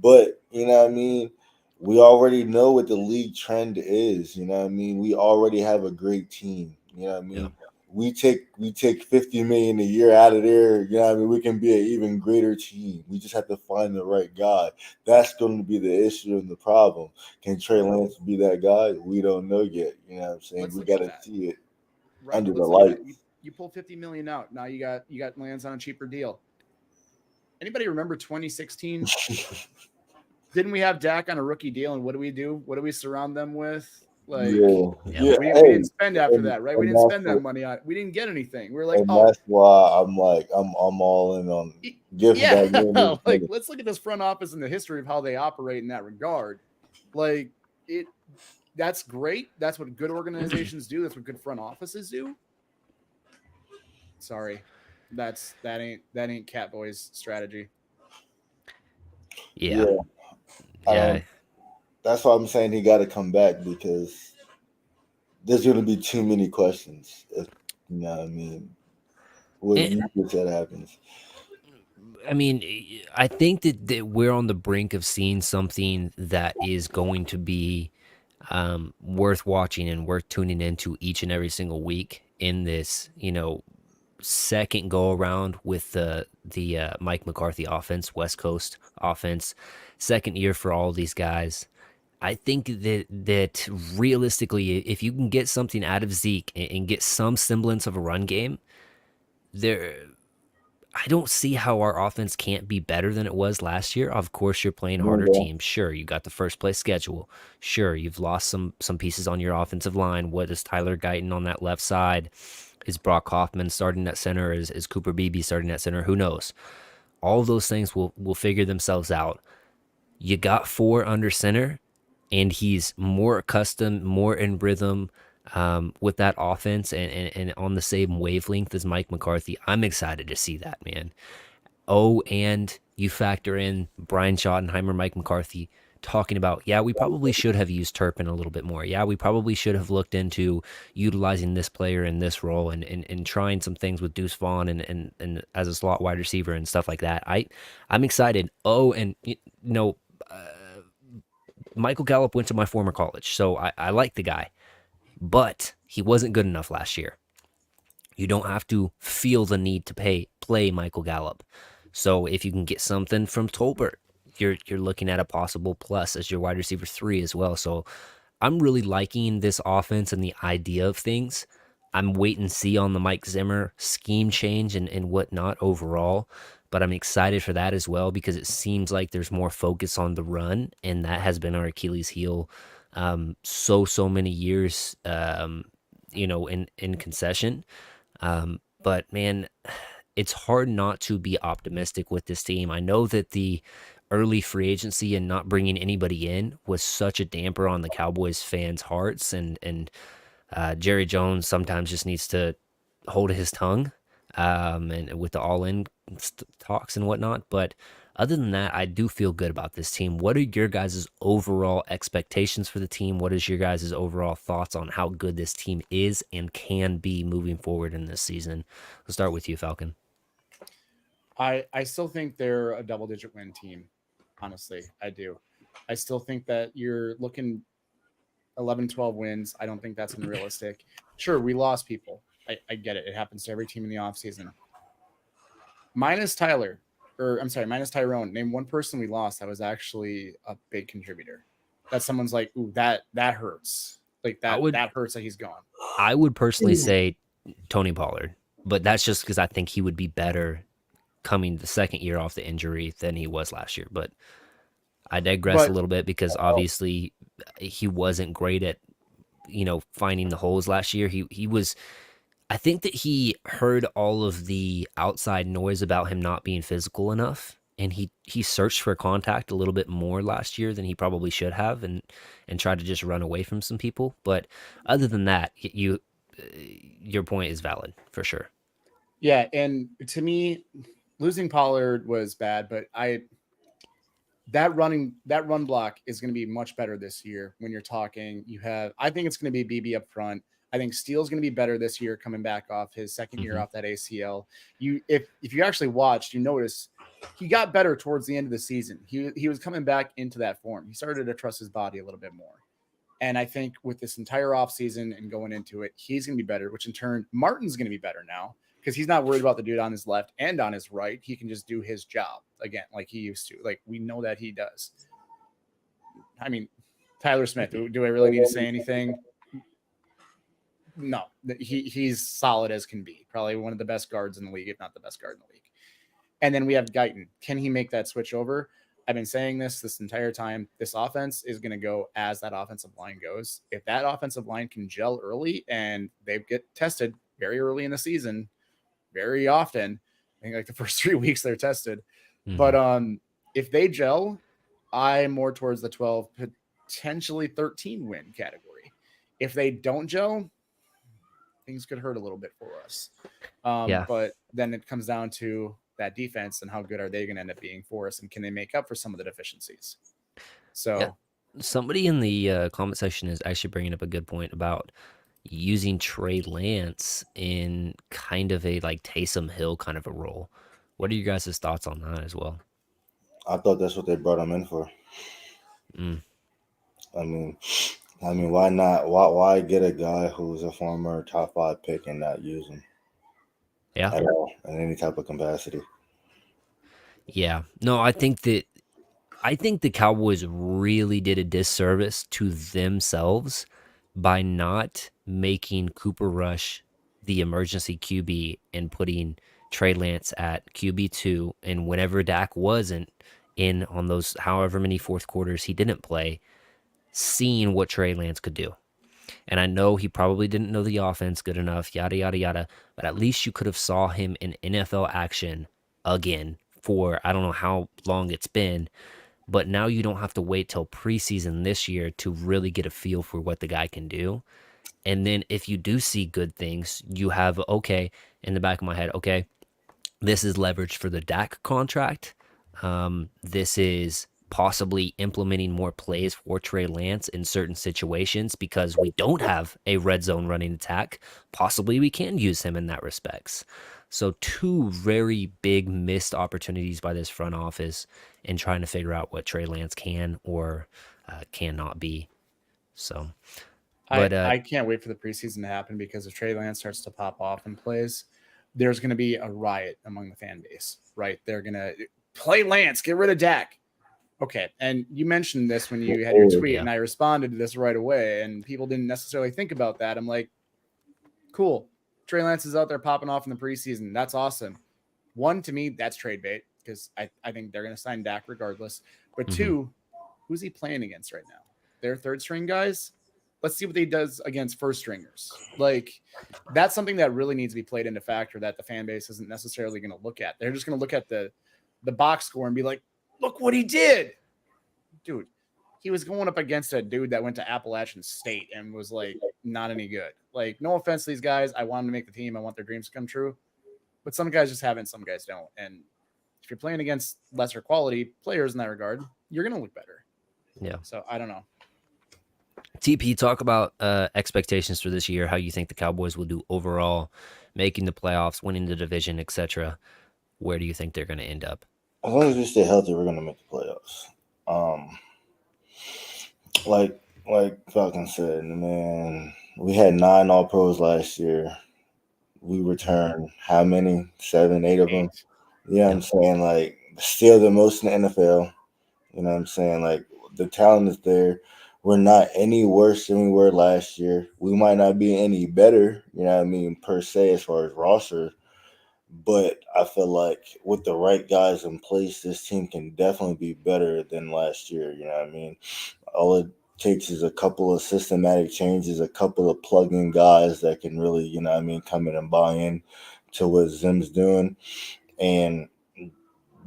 But you know what I mean? We already know what the league trend is. You know what I mean? We already have a great team. You know what I mean? Yeah. We take 50 million a year out of there. You know what I mean? We can be an even greater team. We just have to find the right guy. That's going to be the issue and the problem. Can Trey Lance be that guy? We don't know yet. You know what I'm saying? Let's We look got at to that. see it Right, under the let's look at lights. that. You pull 50 million out. Now you got Lance on a cheaper deal. Anybody remember 2016? Didn't we have Dak on a rookie deal? And what do we do? What do we surround them with? Like, yeah. we Hey, didn't spend after that, right? We and didn't that's spend that what, money on. We didn't get anything. We were like, and oh, that's why I'm like I'm all in on giving yeah. that man his Like, money. let's look at this front office and the history of how they operate in that regard. Like, it. That's great. That's what good organizations do. That's what good front offices do. Sorry, that ain't Catboy's strategy. Yeah. I Yeah. don't. That's why I'm saying he got to come back because there's going to be too many questions. If, you know what I mean? What And, you just said happens. I mean, I think that we're on the brink of seeing something that is going to be worth watching and worth tuning into each and every single week in this, second go around with the Mike McCarthy offense, West Coast offense, second year for all these guys. I think that realistically, if you can get something out of Zeke and get some semblance of a run game, there I don't see how our offense can't be better than it was last year. Of course, you're playing harder Okay. teams. Sure, you got the first place schedule. Sure, you've lost some pieces on your offensive line. What is Tyler Guyton on that left side? Is Brock Hoffman starting at center? Is Cooper Beebe starting at center? Who knows? All of those things will figure themselves out. You got 4 under center, and he's more accustomed, more in rhythm with that offense and on the same wavelength as Mike McCarthy. I'm excited to see that, man. Oh, and you factor in Brian Schottenheimer, Mike McCarthy talking about, yeah, we probably should have used Turpin a little bit more. Yeah, we probably should have looked into utilizing this player in this role and trying some things with Deuce Vaughn and as a slot wide receiver and stuff like that. I'm excited. Oh, and Michael Gallup went to my former college, so I like the guy, but he wasn't good enough last year. You don't have to feel the need to play Michael Gallup. So if you can get something from Tolbert, you're looking at a possible plus as your wide receiver 3 as well. So I'm really liking this offense and the idea of things. I'm wait and see on the Mike Zimmer scheme change and whatnot overall, but I'm excited for that as well because it seems like there's more focus on the run, and that has been our Achilles heel so many years, in concession. But man, it's hard not to be optimistic with this team. I know that the early free agency and not bringing anybody in was such a damper on the Cowboys fans' hearts, and Jerry Jones sometimes just needs to hold his tongue, and with the all-in talks and whatnot. But other than that, I do feel good about this team. What are your guys' overall expectations for the team? What is your guys' overall thoughts on how good this team is and can be moving forward in this season? Let's start with you, Falcon. I still think they're a double-digit win team. Honestly, I do. I still think that you're looking 11, 12 wins. I don't think that's unrealistic. Sure, we lost people. I get it. It happens to every team in the offseason. Minus Tyler, or I'm sorry, minus Tyrone. Name one person we lost that was actually a big contributor. That someone's like, ooh, that hurts. Like that hurts that he's gone. I would personally say Tony Pollard, but that's just because I think he would be better coming the second year off the injury than he was last year. But I digress a little bit because obviously he wasn't great at finding the holes last year. He was. I think that he heard all of the outside noise about him not being physical enough, and he searched for contact a little bit more last year than he probably should have, and tried to just run away from some people. But other than that, your point is valid for sure. Yeah, and to me, losing Pollard was bad, but that run block is going to be much better this year. When you're talking, I think it's going to be BB up front. I think Steele's going to be better this year, coming back off his second year off that ACL. If you actually watched, you notice he got better towards the end of the season. He was coming back into that form. He started to trust his body a little bit more. And I think with this entire offseason and going into it, he's going to be better, which in turn, Martin's going to be better now because he's not worried about the dude on his left and on his right. He can just do his job again, like he used to. Like, we know that he does. I mean, Tyler Smith, do I really need to say anything? No, he's solid as can be. Probably one of the best guards in the league, if not the best guard in the league. And then we have Guyton. Can he make that switch over? I've been saying this entire time. This offense is going to go as that offensive line goes. If that offensive line can gel early and they get tested very early in the season, very often, I think like the first 3 weeks they're tested. But if they gel, I'm more towards the 12, potentially 13 win category. If they don't gel, things could hurt a little bit for us. Yeah. But then it comes down to that defense and how good are they going to end up being for us, and can they make up for some of the deficiencies? Yeah. So Somebody in the comment section is actually bringing up a good point about using Trey Lance in kind of a like Taysom Hill kind of a role. What are you guys' thoughts on that as well? I thought that's what they brought him in for. Mm. I mean, why not? Why get a guy who's a former top 5 pick and not use him Yeah. at all in any type of capacity? Yeah. No, I think the Cowboys really did a disservice to themselves by not making Cooper Rush the emergency QB and putting Trey Lance at QB2. And whenever Dak wasn't in on those however many fourth quarters he didn't play, seeing what Trey Lance could do. And I know he probably didn't know the offense good enough, yada, yada, yada. But at least you could have saw him in NFL action again for I don't know how long it's been. But now you don't have to wait till preseason this year to really get a feel for what the guy can do. And then if you do see good things, you have, okay, in the back of my head, okay, this is leverage for the Dak contract. This is possibly implementing more plays for Trey Lance in certain situations because we don't have a red zone running attack. Possibly we can use him in that respects. So two very big missed opportunities by this front office in trying to figure out what Trey Lance can or cannot be. So, but I can't wait for the preseason to happen, because if Trey Lance starts to pop off and plays, there's going to be a riot among the fan base, right? They're going to play Lance, get rid of Dak. Okay. And you mentioned this when you had your tweet, yeah. and I responded to this right away, and people didn't necessarily think about that. I'm like, cool. Trey Lance is out there popping off in the preseason. That's awesome. One, to me, that's trade bait, because I think they're going to sign Dak regardless. But two, who's he playing against right now? Their third string guys? Let's see what he does against first stringers. Like, that's something that really needs to be played into factor that the fan base isn't necessarily going to look at. They're just going to look at the box score and be like, look what he did. Dude, he was going up against a dude that went to Appalachian State and was like not any good. Like, no offense to these guys. I want them to make the team. I want their dreams to come true. But some guys just haven't, some guys don't. And if you're playing against lesser quality players in that regard, you're going to look better. Yeah. So I don't know. TP, talk about expectations for this year, how you think the Cowboys will do overall, making the playoffs, winning the division, etc. Where do you think they're going to end up? As long as we stay healthy, we're going to make the playoffs. Like Falcon said, man, we had 9 All-Pros last year. We returned how many? 7, 8 of them. You know what I'm saying? Like, still the most in the NFL. You know what I'm saying? Like, the talent is there. We're not any worse than we were last year. We might not be any better, you know what I mean, per se, as far as roster. But I feel like with the right guys in place, this team can definitely be better than last year. You know what I mean? All it takes is a couple of systematic changes, a couple of plug-in guys that can really, you know what I mean, come in and buy in to what Zim's doing. And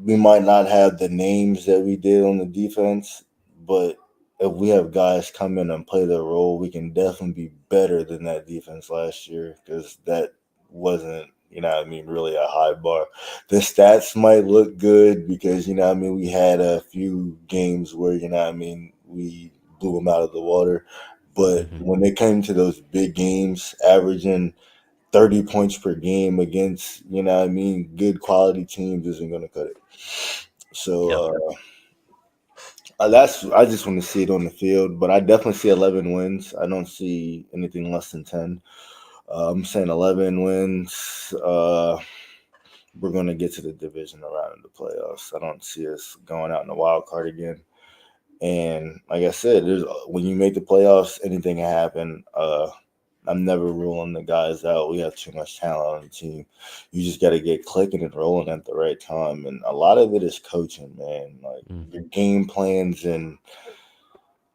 we might not have the names that we did on the defense, but if we have guys come in and play their role, we can definitely be better than that defense last year, because that wasn't, you know what I mean, really a high bar. The stats might look good because, you know what I mean, we had a few games where, you know what I mean, we blew them out of the water. But when it came to those big games, averaging 30 points per game against, you know what I mean, good quality teams isn't going to cut it. So I just want to see it on the field, but I definitely see 11 wins. I don't see anything less than 10. I'm saying 11 wins. We're going to get to the division round in the playoffs. I don't see us going out in the wild card again. And like I said, when you make the playoffs, anything can happen. I'm never ruling the guys out. We have too much talent on the team. You just got to get clicking and rolling at the right time. And a lot of it is coaching, man. Like Mm. your game plans and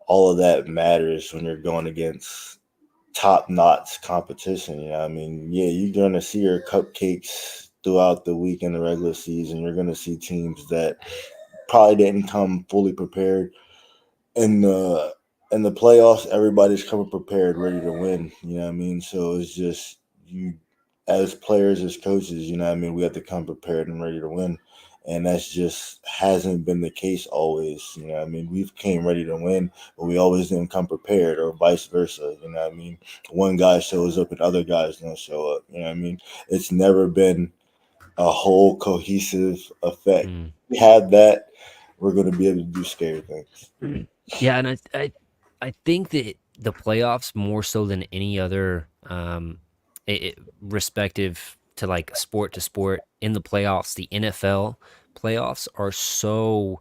all of that matters when you're going against top notch competition. You know, what I mean, yeah, you're going to see your cupcakes throughout the week in the regular season. You're going to see teams that probably didn't come fully prepared in the playoffs. Everybody's coming prepared, ready to win. You know what I mean? So it's just you as players, as coaches. You know what I mean? We have to come prepared and ready to win. And that's just hasn't been the case always. You know what I mean? We've came ready to win, but we always didn't come prepared, or vice versa. You know what I mean? One guy shows up and other guys don't show up. You know what I mean? It's never been a whole cohesive effect. Mm. We have that, we're going to be able to do scary things. Yeah, and I think that the playoffs more so than any other respective to like sport to sport in the playoffs, the NFL playoffs are so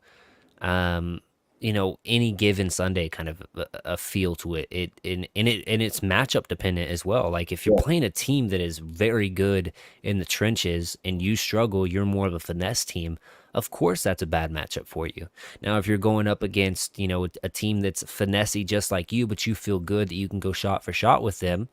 um any given Sunday kind of a feel to it. And it's matchup dependent as well. Like if you're Yeah, playing a team that is very good in the trenches and you struggle, you're more of a finesse team. Of course, that's a bad matchup for you. Now, if you're going up against, a team that's finessey just like you, but you feel good that you can go shot for shot with them,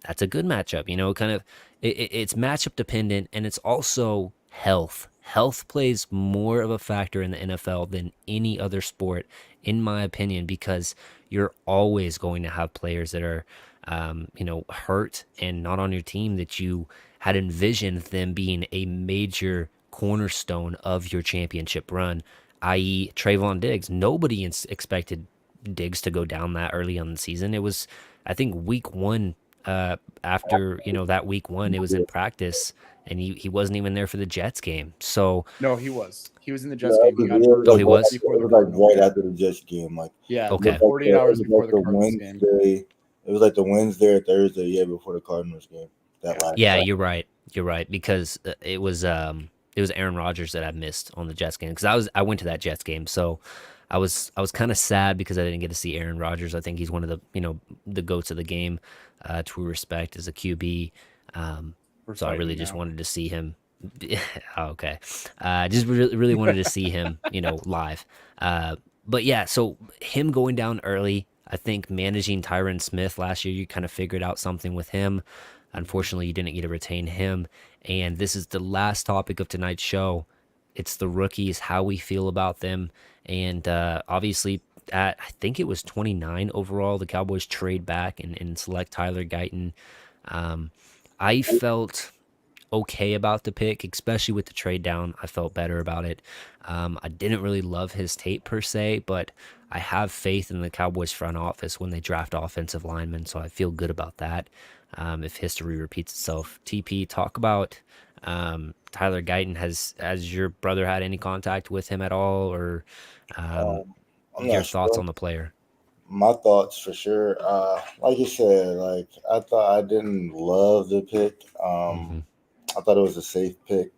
that's a good matchup. Kind of it's matchup dependent, and it's also health. Health plays more of a factor in the NFL than any other sport, in my opinion, because you're always going to have players that are, hurt and not on your team that you had envisioned them being a major cornerstone of your championship run, i.e., Trayvon Diggs. Nobody expected Diggs to go down that early on the season. It was, I think, week one after that week one, it was in practice, and he wasn't even there for the Jets game. So No, he was. He was in the no, Jets game. He got hurt Oh, he was? before the it was like Cardinals right game. after the Jets game. Like Yeah, it was Okay. like 48 hours it was before like the the Cardinals game. Wednesday. It was like the Wednesday or Thursday, yeah, before the Cardinals game. That Yeah. last Yeah, night. you're right. You're right, because it was Aaron Rodgers that I missed on the Jets game, because I went to that Jets game. So I was kind of sad because I didn't get to see Aaron Rodgers. I think he's one of the goats of the game, to respect as a QB. We're So I fighting really you just now. wanted to see him. Oh, okay. Just really wanted to see him, live. But yeah, so him going down early, I think managing Tyron Smith last year, you kind of figured out something with him. Unfortunately, you didn't get to retain him. And this is the last topic of tonight's show. It's the rookies, how we feel about them. And obviously, I think it was 29 overall, the Cowboys trade back and select Tyler Guyton. Um, I felt okay about the pick, especially with the trade down. I felt better about it. I didn't really love his tape per se, but I have faith in the Cowboys front office when they draft offensive linemen, so I feel good about that. If history repeats itself, TP, talk about Tyler Guyton. Has your brother had any contact with him at all, or um, I'm your not thoughts sure. on the player? My thoughts for sure. Like you said, like I thought I didn't love the pick. Hmm. I thought it was a safe pick.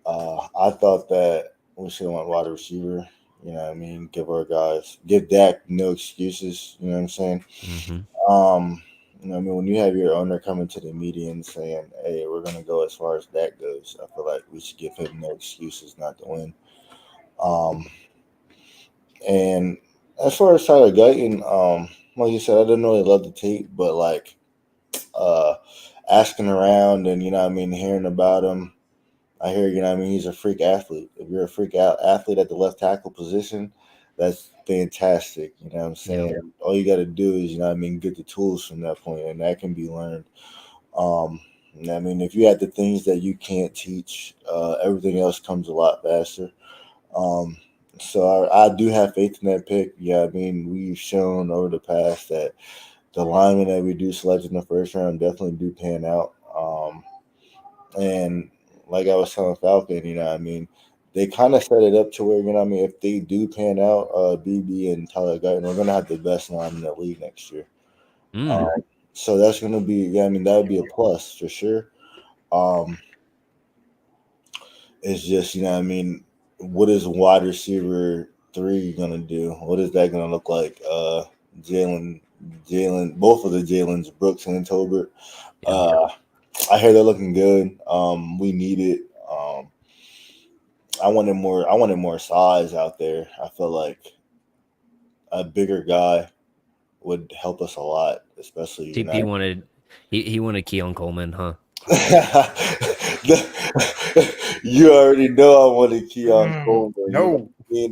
I thought that we should have went wide receiver. You know what I mean? Give Dak no excuses. You know what I'm saying? Hmm. Um, you know what I mean? When you have your owner coming to the media and saying, hey, we're going to go as far as Dak goes, I feel like we should give him no excuses not to win. Um, and as far as Tyler Guyton, like you said, I didn't really love the tape, but like uh, asking around and, you know what I mean, hearing about him, I hear, you know what I mean, he's a freak athlete. If you're a athlete at the left tackle position, that's fantastic. You know what I'm Yep. saying? All you got to do is, you know what I mean, get the tools from that point, and that can be learned. You know what I mean, if you have the things that you can't teach, everything else comes a lot faster. Um, so I do have faith in that pick. Yeah, I mean, we've shown over the past that the linemen that we do select in the first round definitely do pan out. And like I was telling Falcon, you know, what I mean, they kind of set it up to where, you know, what I mean, if they do pan out, BB and Tyler Guyton, we're gonna have the best line in the league next year. Mm. Um, so that's gonna be, yeah, I mean, that would be a plus for sure. Um, it's just, you know, what I mean, what is wide receiver 3 gonna do? What is that gonna look like? Jalen Jalen, both of the Jalen's, Brooks and Tolbert. Yeah. I hear they're looking good. We need it. I wanted more. I wanted more size out there. I feel like a bigger guy would help us a lot, especially TP wanted he wanted Keon Coleman, huh? You already know I wanted Keon Coleman. No.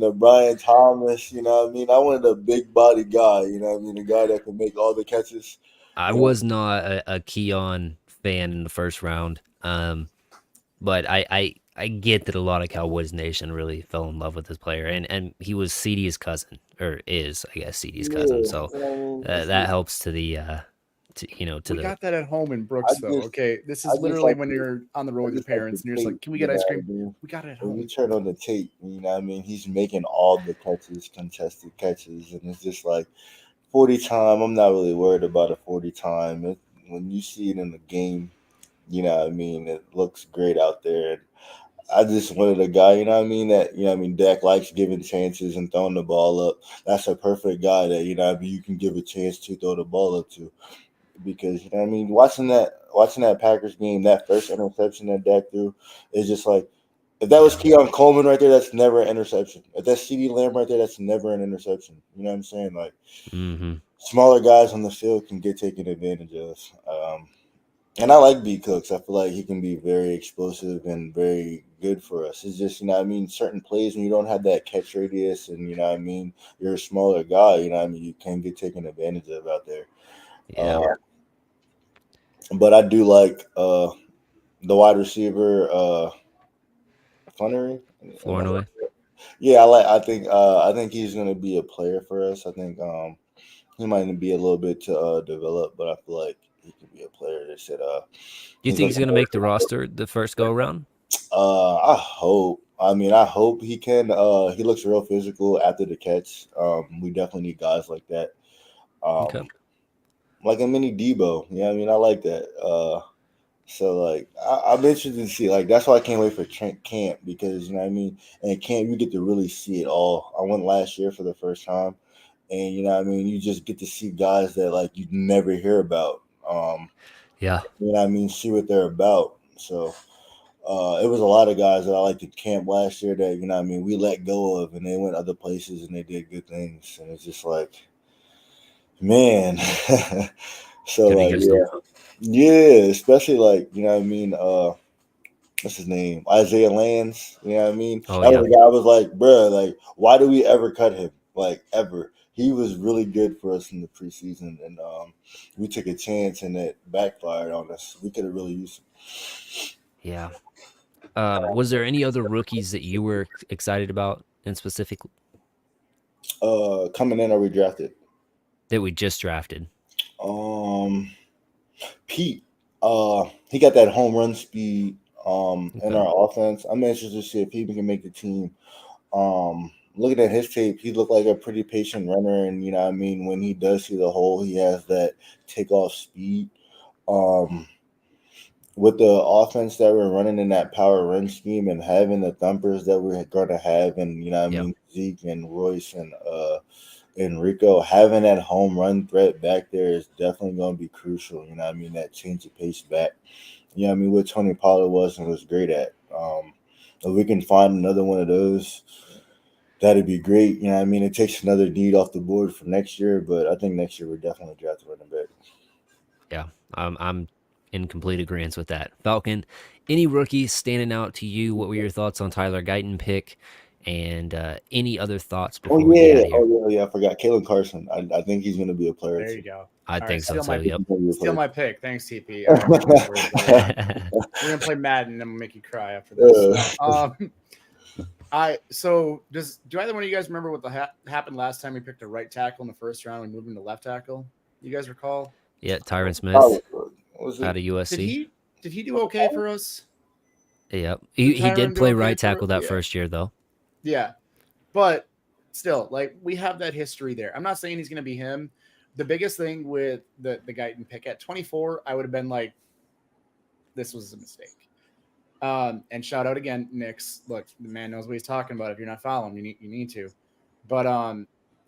A Brian Thomas. You know what I mean? I wanted a big body guy. You know what I mean? A guy that can make all the catches. I was not a Keon fan in the first round. But I get that a lot of Cowboys Nation really fell in love with this player, and he was CD's cousin, or is, I guess, CD's cousin. So You know what I mean? that helps to the We got that at home in Brooks, I though. just, Okay, this I is just literally like when you're on the road I with your just like the parents and you're just like, tape. "Can we You get know ice what I cream?" mean? We got it at When you home. turn on the tape, you know what I mean? He's making all the catches, contested catches, and it's just like 40 time. I'm not really worried about a 40 time. When you see it in the game, you know what I mean? It looks great out there. I just wanted a guy, you know what I mean, that, you know what I mean, Dak likes giving chances and throwing the ball up. That's a perfect guy that, you know what I mean, you can give a chance to throw the ball up to. Because, you know what I mean, watching that Packers game, that first interception that Dak threw, is just like, if that was Keon Coleman right there, that's never an interception. If that's CD Lamb right there, that's never an interception. You know what I'm saying? Like, Mm-hmm. smaller guys on the field can get taken advantage of. And I like B Cooks. I feel like he can be very explosive and very good for us. It's just, you know what I mean, certain plays when you don't have that catch radius and, you know what I mean, you're a smaller guy, you know what I mean, you can get taken advantage of out there. Yeah, Uh, but I do like the wide receiver, Flannery. Flournoy. Yeah, I think he's gonna be a player for us. I think he might be a little bit to develop, but I feel like he could be a player that said Do you he's think like he's gonna make the roster the first go around? I hope. I mean, I hope he can. He looks real physical after the catch. We definitely need guys like that. Okay. Um, like a mini Debo. Yeah, I mean, I like that. So like, I'm interested to see. Like, that's why I can't wait for camp because, you know what I mean. And camp, you get to really see it all. I went last year for the first time, and you know what I mean. You just get to see guys that like you never hear about. Yeah. You know what I mean. See what they're about. So. It was a lot of guys that I liked at camp last year that, you know what I mean, we let go of and they went other places and they did good things. And it's just like, man. So, Gonna like, use them. yeah. Yeah, especially like, you know what I mean? What's his name? Isaiah Lands. You know what I mean? Oh That yeah. was a guy I was like, bruh, like, why do we ever cut him? Like, ever. He was really good for us in the preseason. And we took a chance and it backfired on us. We could have really used him. Yeah. Was there any other rookies that you were excited about in specific Coming in or we drafted? that we just drafted? Um, Pete, he got that home run speed in Okay. our offense. I'm interested to see if he can make the team. Looking at his tape, he looked like a pretty patient runner, and you know, what I mean, when he does see the hole, he has that takeoff speed. Um, with the offense that we're running in that power run scheme and having the thumpers that we're going to have, and you know, what I Yep. mean, Zeke and Royce and Rico, having that home run threat back there is definitely going to be crucial. You know what I mean? That change of pace back. You know what I mean? What Tony Pollard was and was great at. If we can find another one of those, that'd be great. You know what I mean? It takes another need off the board for next year, but I think next year we're definitely drafting running back. Yeah. I'm in complete agreement with that. Falcon, any rookies standing out to you? What were your thoughts on Tyler Guyton pick? And any other thoughts Oh before we get yeah, out of here? oh yeah. I forgot Kalen Carson. I think he's going to be a player There you too. go. I All right, think so steal my too. Yep. He's gonna be a steal player. my pick. Thanks, TP. All right, we're gonna play Madden and I'm gonna make you cry after this. Do either one of you guys remember what happened last time we picked a right tackle in the first round and moved him to left tackle? You guys recall? Yeah, Tyron Oh, Smith was out it? of Did USC. he do okay for us? Yep. Did He did Tyron do play okay right for? tackle that Yeah, first year though. yeah. But still, like we have that history there. I'm not saying he's gonna be him. The biggest thing with the Guyton pick at 24, I would have been like, this was a mistake. And shout out again, Nix. Look, the man knows what he's talking about. If you're not following, you need to. But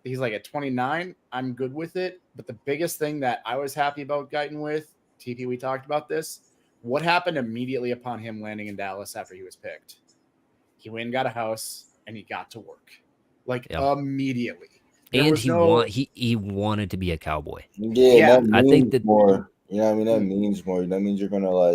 he's like at 29. I'm good with it. But the biggest thing that I was happy about Guyton with, TP, we talked about this. What happened immediately upon him landing in Dallas after he was picked? He went and got a house and he got to work. Like Yeah. Immediately. There And was no he wanted to be a Cowboy. Yeah, that I think means that more. You know what I mean? That means more. That means you're gonna wear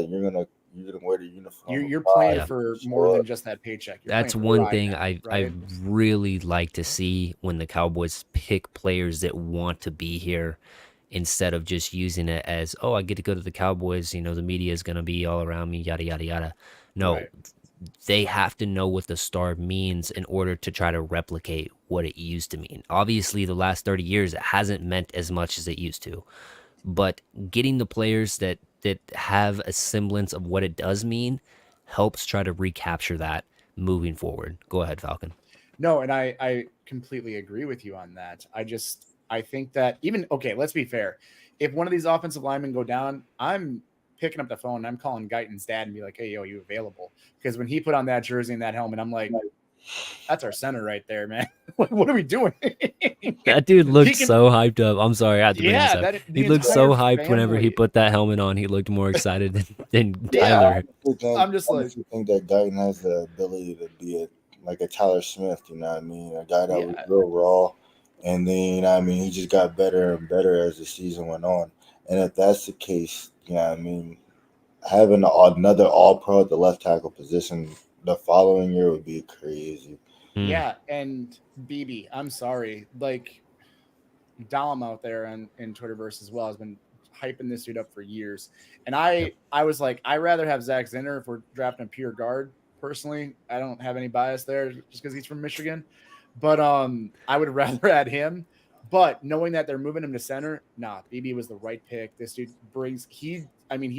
the uniform. you're with pride, playing Yeah. for show more than up. just that paycheck. You're That's playing for one pride thing now, I right? really like to see when the Cowboys pick players that want to be here instead of just using it as, oh, I get to go to the Cowboys, you know, the media is going to be all around me, yada yada yada. No, Right. they have to know what the star means in order to try to replicate what it used to mean. Obviously, the last 30 years it hasn't meant as much as it used to. But getting the players that have a semblance of what it does mean helps try to recapture that moving forward. Go ahead, Falcon. No, and I completely agree with you on that. I think that even okay, let's be fair. If one of these offensive linemen go down, I'm picking up the phone and I'm calling Guyton's dad and be like, "Hey, yo, you available?" Because when he put on that jersey and that helmet, I'm like, "That's our center right there, man. What are we doing?" That dude He looked can, so hyped up. I'm sorry, I had to bring this yeah, up. that He the looked so entire hyped whenever he family. put that helmet on. He looked more excited than Yeah, Tyler. I'm just like, honestly think that Guyton has the ability to be like a Tyler Smith. You know what I mean? A guy that was yeah, real raw, and then you know what I mean, he just got better and better as the season went on. And if that's the case, you know what I mean, having another All Pro at the left tackle position the following year would be crazy. Mm, yeah. And BB, I'm sorry, like Dom out there in Twitterverse as well has been hyping this dude up for years. And yep. I was like, I'd rather have Zach Zinner if we're drafting a pure guard. Personally, I don't have any bias there just because he's from Michigan. But I would rather add him. But knowing that they're moving him to center, nah, BB was the right pick. This dude brings he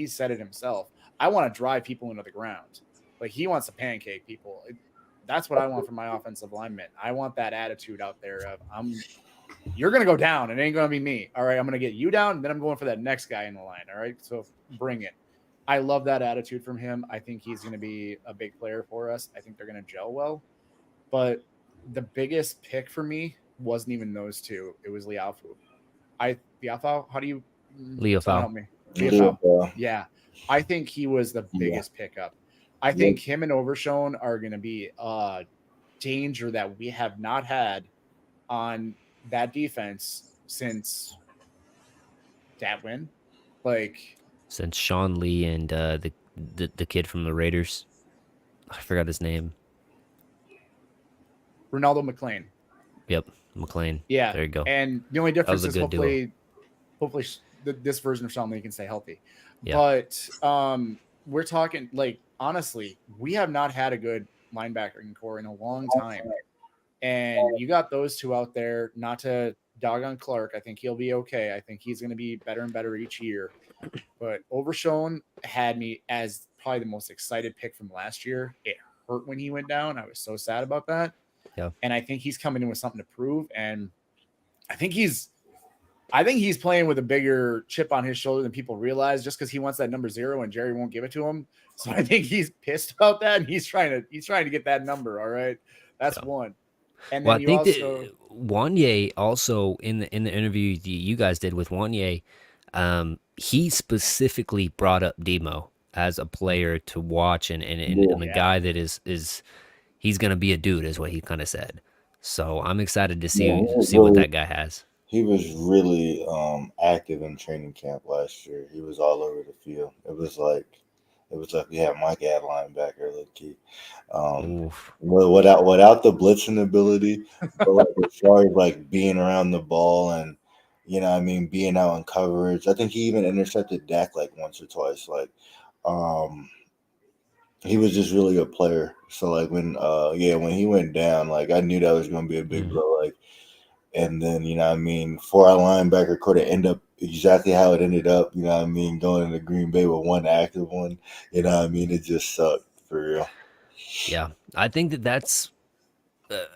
said it himself. I want to drive people into the ground. Like he wants to pancake people. That's what I want from my offensive lineman. I want that attitude out there of you're going to go down. It ain't going to be me. All right. I'm going to get you down. And then I'm going for that next guy in the line. All right. So bring it. I love that attitude from him. I think he's going to be a big player for us. I think they're going to gel well. But the biggest pick for me wasn't even those two. It was Liafu. Liafu, how do you, Leo someone Fowl. help me? Yeah, Liafu. Yeah. I think he was the yeah. biggest pickup. I think him and Overshone are going to be a danger that we have not had on that defense since Datwin. Like Since Sean Lee and the kid from the Raiders, I forgot his name. Ronaldo McLean. Yep, McLean. Yeah. There you go. And the only That was difference a is good duo. hopefully this version of Sean Lee can stay healthy. Yeah. But we're talking like honestly, we have not had a good linebacking core in a long time. And you got those two out there, not to dog on Clark. I think he'll be okay. I think he's going to be better and better each year. But Overshone had me as probably the most excited pick from last year. It hurt when he went down. I was so sad about that. Yeah. And I think he's coming in with something to prove. And I think he's playing with a bigger chip on his shoulder than people realize just because he wants that number 0 and Jerry won't give it to him. So I think he's pissed about that and he's trying to get that number. All right. That's one. And Well, then I you think also that Wanye also in the interview you guys did with Wanye, he specifically brought up Demo as a player to watch and a guy that is he's gonna be a dude is what he kind of said. So I'm excited to Yeah, see what that guy has. he was really active in training camp last year. He was all over the field. It was like we had Mike at linebacker, low key. Oof. Without the blitzing ability, but like as far as like being around the ball and you know, what I mean, being out in coverage. I think he even intercepted Dak like once or twice. Like, he was just really a player. So like when he went down, like I knew that was gonna be a big Mm. blow. Like and then, you know what I mean, for our linebacker could have ended up exactly how it ended up, you know what I mean, going into Green Bay with one active one. You know what I mean? It just sucked for real. Yeah, I think that's.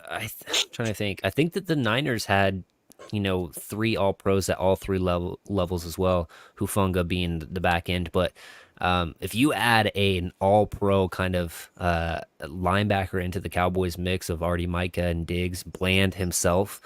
I'm trying to think. I think that the Niners had, you know, 3 All Pros at all 3 levels as well. Hufunga being the back end, but if you add an All Pro kind of linebacker into the Cowboys mix of Artie Micah and Diggs, Bland himself,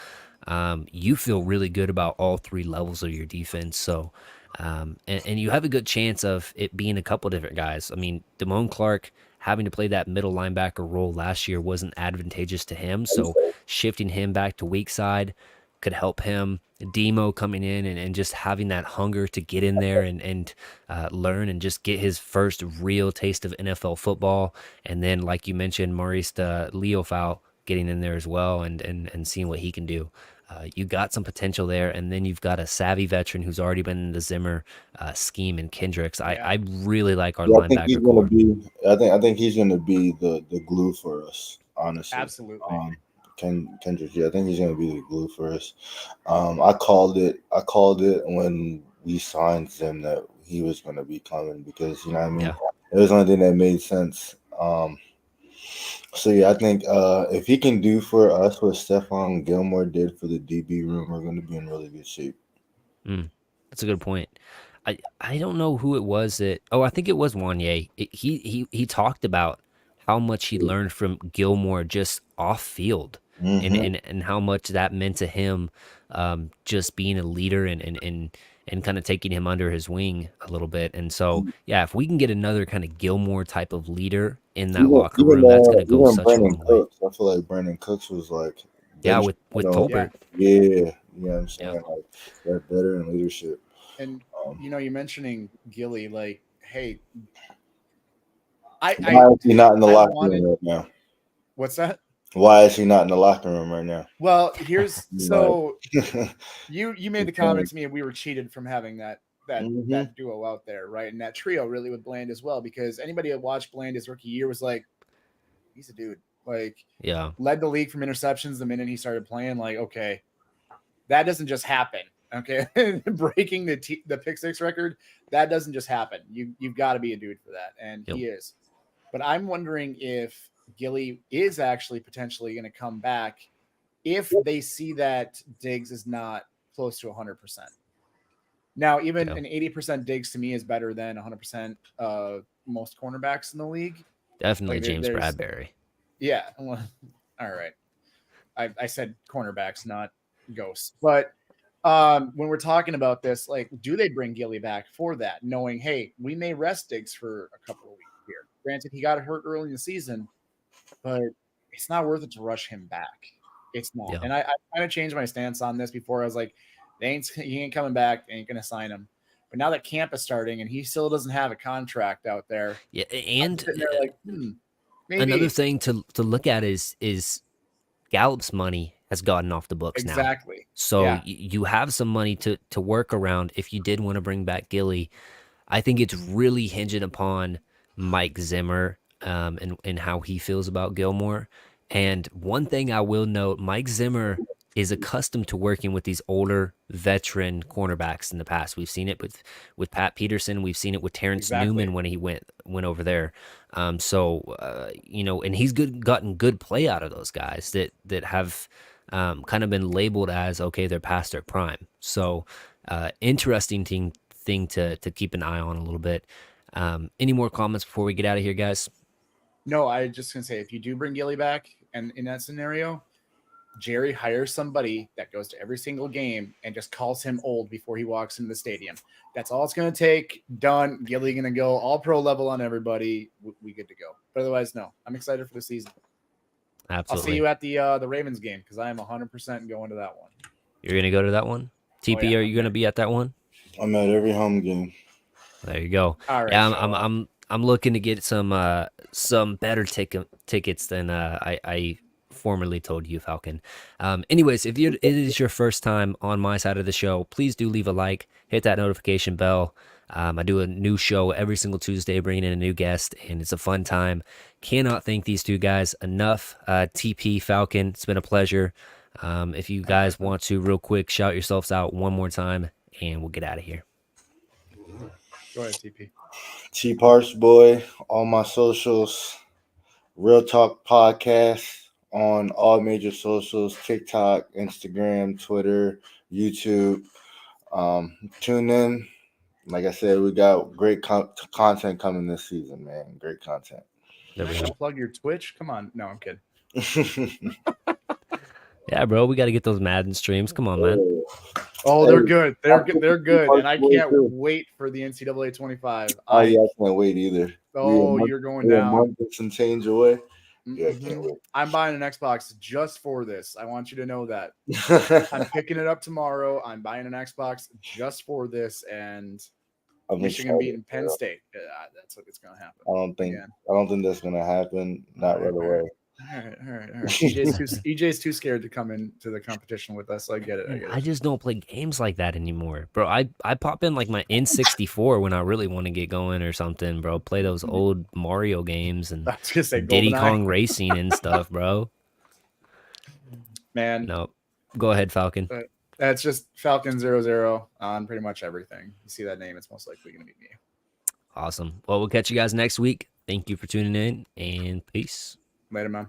you feel really good about all three levels of your defense. So, and you have a good chance of it being a couple different guys. I mean, Damone Clark having to play that middle linebacker role last year wasn't advantageous to him. So shifting him back to weak side could help him. Demo coming in and just having that hunger to get in there and learn and just get his first real taste of NFL football. And then, like you mentioned, Maurice Leofau getting in there as well and seeing what he can do. You got some potential there, and then you've got a savvy veteran who's already been in the Zimmer scheme in Kendricks. I really like our Yeah, I think he's linebacker gonna core. be. I think he's gonna be the glue for us. Honestly, Absolutely. Kendrick. Yeah, I think he's gonna be the glue for us. I called it. I called it when we signed him that he was gonna be coming because you know what I mean. Yeah. It was the only thing that made sense. So yeah, I think if he can do for us what Stephon Gilmore did for the DB room, we're gonna be in really good shape. That's a good point. I don't know who it was that. Oh, I think it was Wanye. He talked about how much he learned from Gilmore just off field, and Mm-hmm. and how much that meant to him, just being a leader and kind of taking him under his wing a little bit. And so, yeah, if we can get another kind of Gilmore type of leader in that locker room, that's going to go Even such a Brandon long way. Cooks, I feel like Brandon Cooks was like Yeah, bench. with Yeah. Tolbert. Yeah, you know what I'm Yeah, saying? Like that veteran leadership. And Um, you're mentioning Gilly, like, hey, I why is he not in the I locker wanted room right now? what's that? Why is he not in the locker room right now? Well, here's Like, so you made the comment to me and we were cheated from having mm-hmm. that duo out there, right? And that trio really with Bland as well, because anybody that watched Bland his rookie year was like, he's a dude. Like yeah, led the league from interceptions the minute he started playing. Like, okay, that doesn't just happen. Okay, breaking the pick six record, that doesn't just happen. You've got to be a dude for that, and yep, he is. But I'm wondering if Gilly is actually potentially going to come back if they see that Diggs is not close to 100%. Now, even yeah. an 80% Diggs to me is better than 100% most cornerbacks in the league. Definitely Like James there's, Bradbury. yeah. Well, all right. I said cornerbacks, not ghosts. But when we're talking about this, like, do they bring Gilly back for that, knowing, hey, we may rest Diggs for a couple of weeks here? Granted, he got hurt early in the season, but it's not worth it to rush him back. It's not. Yeah. And I kind of changed my stance on this before. I was like, he ain't coming back. They ain't gonna sign him. But now that camp is starting and he still doesn't have a contract out there, Yeah, I'm and sitting there like, another maybe. thing to look at is Gallup's money has gotten off the books now. Exactly. So Yeah. you have some money to work around if you did want to bring back Gilly. I think it's really hinging upon Mike Zimmer, and how he feels about Gilmore. And one thing I will note, Mike Zimmer is accustomed to working with these older veteran cornerbacks in the past. We've seen it with Pat Peterson. We've seen it with Terrence Exactly. Newman when he went over there. And he's gotten good play out of those guys that have kind of been labeled as, okay, they're past their prime. So interesting thing to keep an eye on a little bit. Any more comments before we get out of here, guys? No, I just gonna say if you do bring Gilly back and in that scenario, Jerry hires somebody that goes to every single game and just calls him old before he walks into the stadium. That's all it's going to take. Done. Gilly going to go all pro level on everybody. We good to go. But otherwise, no. I'm excited for the season. I'll see Absolutely. you at the Ravens game because I am 100% going to that one. You're gonna go to that one. TP, yeah, are you I'm gonna there. be at that one? I'm at every home game. There you go. All right, Yeah, show up. I'm looking to get some better tickets than I formerly told you, Falcon. Anyways, if it is your first time on my side of the show, please do leave a like, hit that notification bell. I do a new show every single Tuesday, bringing in a new guest, and it's a fun time. Cannot thank these two guys enough. TP, Falcon, it's been a pleasure. If you guys want to, real quick, shout yourselves out one more time, and we'll get out of here. Go ahead, TP. T Parts Boy, all my socials, Real Talk Podcast on all major socials, TikTok, Instagram, Twitter, YouTube. Tune in. Like I said, we got great content coming this season, man. Great content. There we Not gonna go. plug your Twitch. Come on. No, I'm kidding. Yeah, bro, we got to get those Madden streams. Come on, man. Oh, they're good. They're good, and I Boys can't too. wait for the NCAA 25. Oh yeah, I can't wait either. You're going we're a down. month and some change away. Yeah, I can't wait. I'm buying an Xbox just for this. I want you to know that. I'm picking it up tomorrow. I'm buying an Xbox just for this, and Michigan beating Penn State. That's what it's going to happen. I don't think that's going to happen. Not right away. All right. EJ's too scared to come into the competition with us. I get it. I just don't play games like that anymore, bro. I pop in like my N64 when I really want to get going or something, bro. Play those old Mario games and Diddy Kong Racing and stuff, bro. Man, no, go ahead, Falcon. That's just Falcon 00 on pretty much everything. You see that name, it's most likely going to be me. Awesome. Well, we'll catch you guys next week. Thank you for tuning in, and peace. Later, man.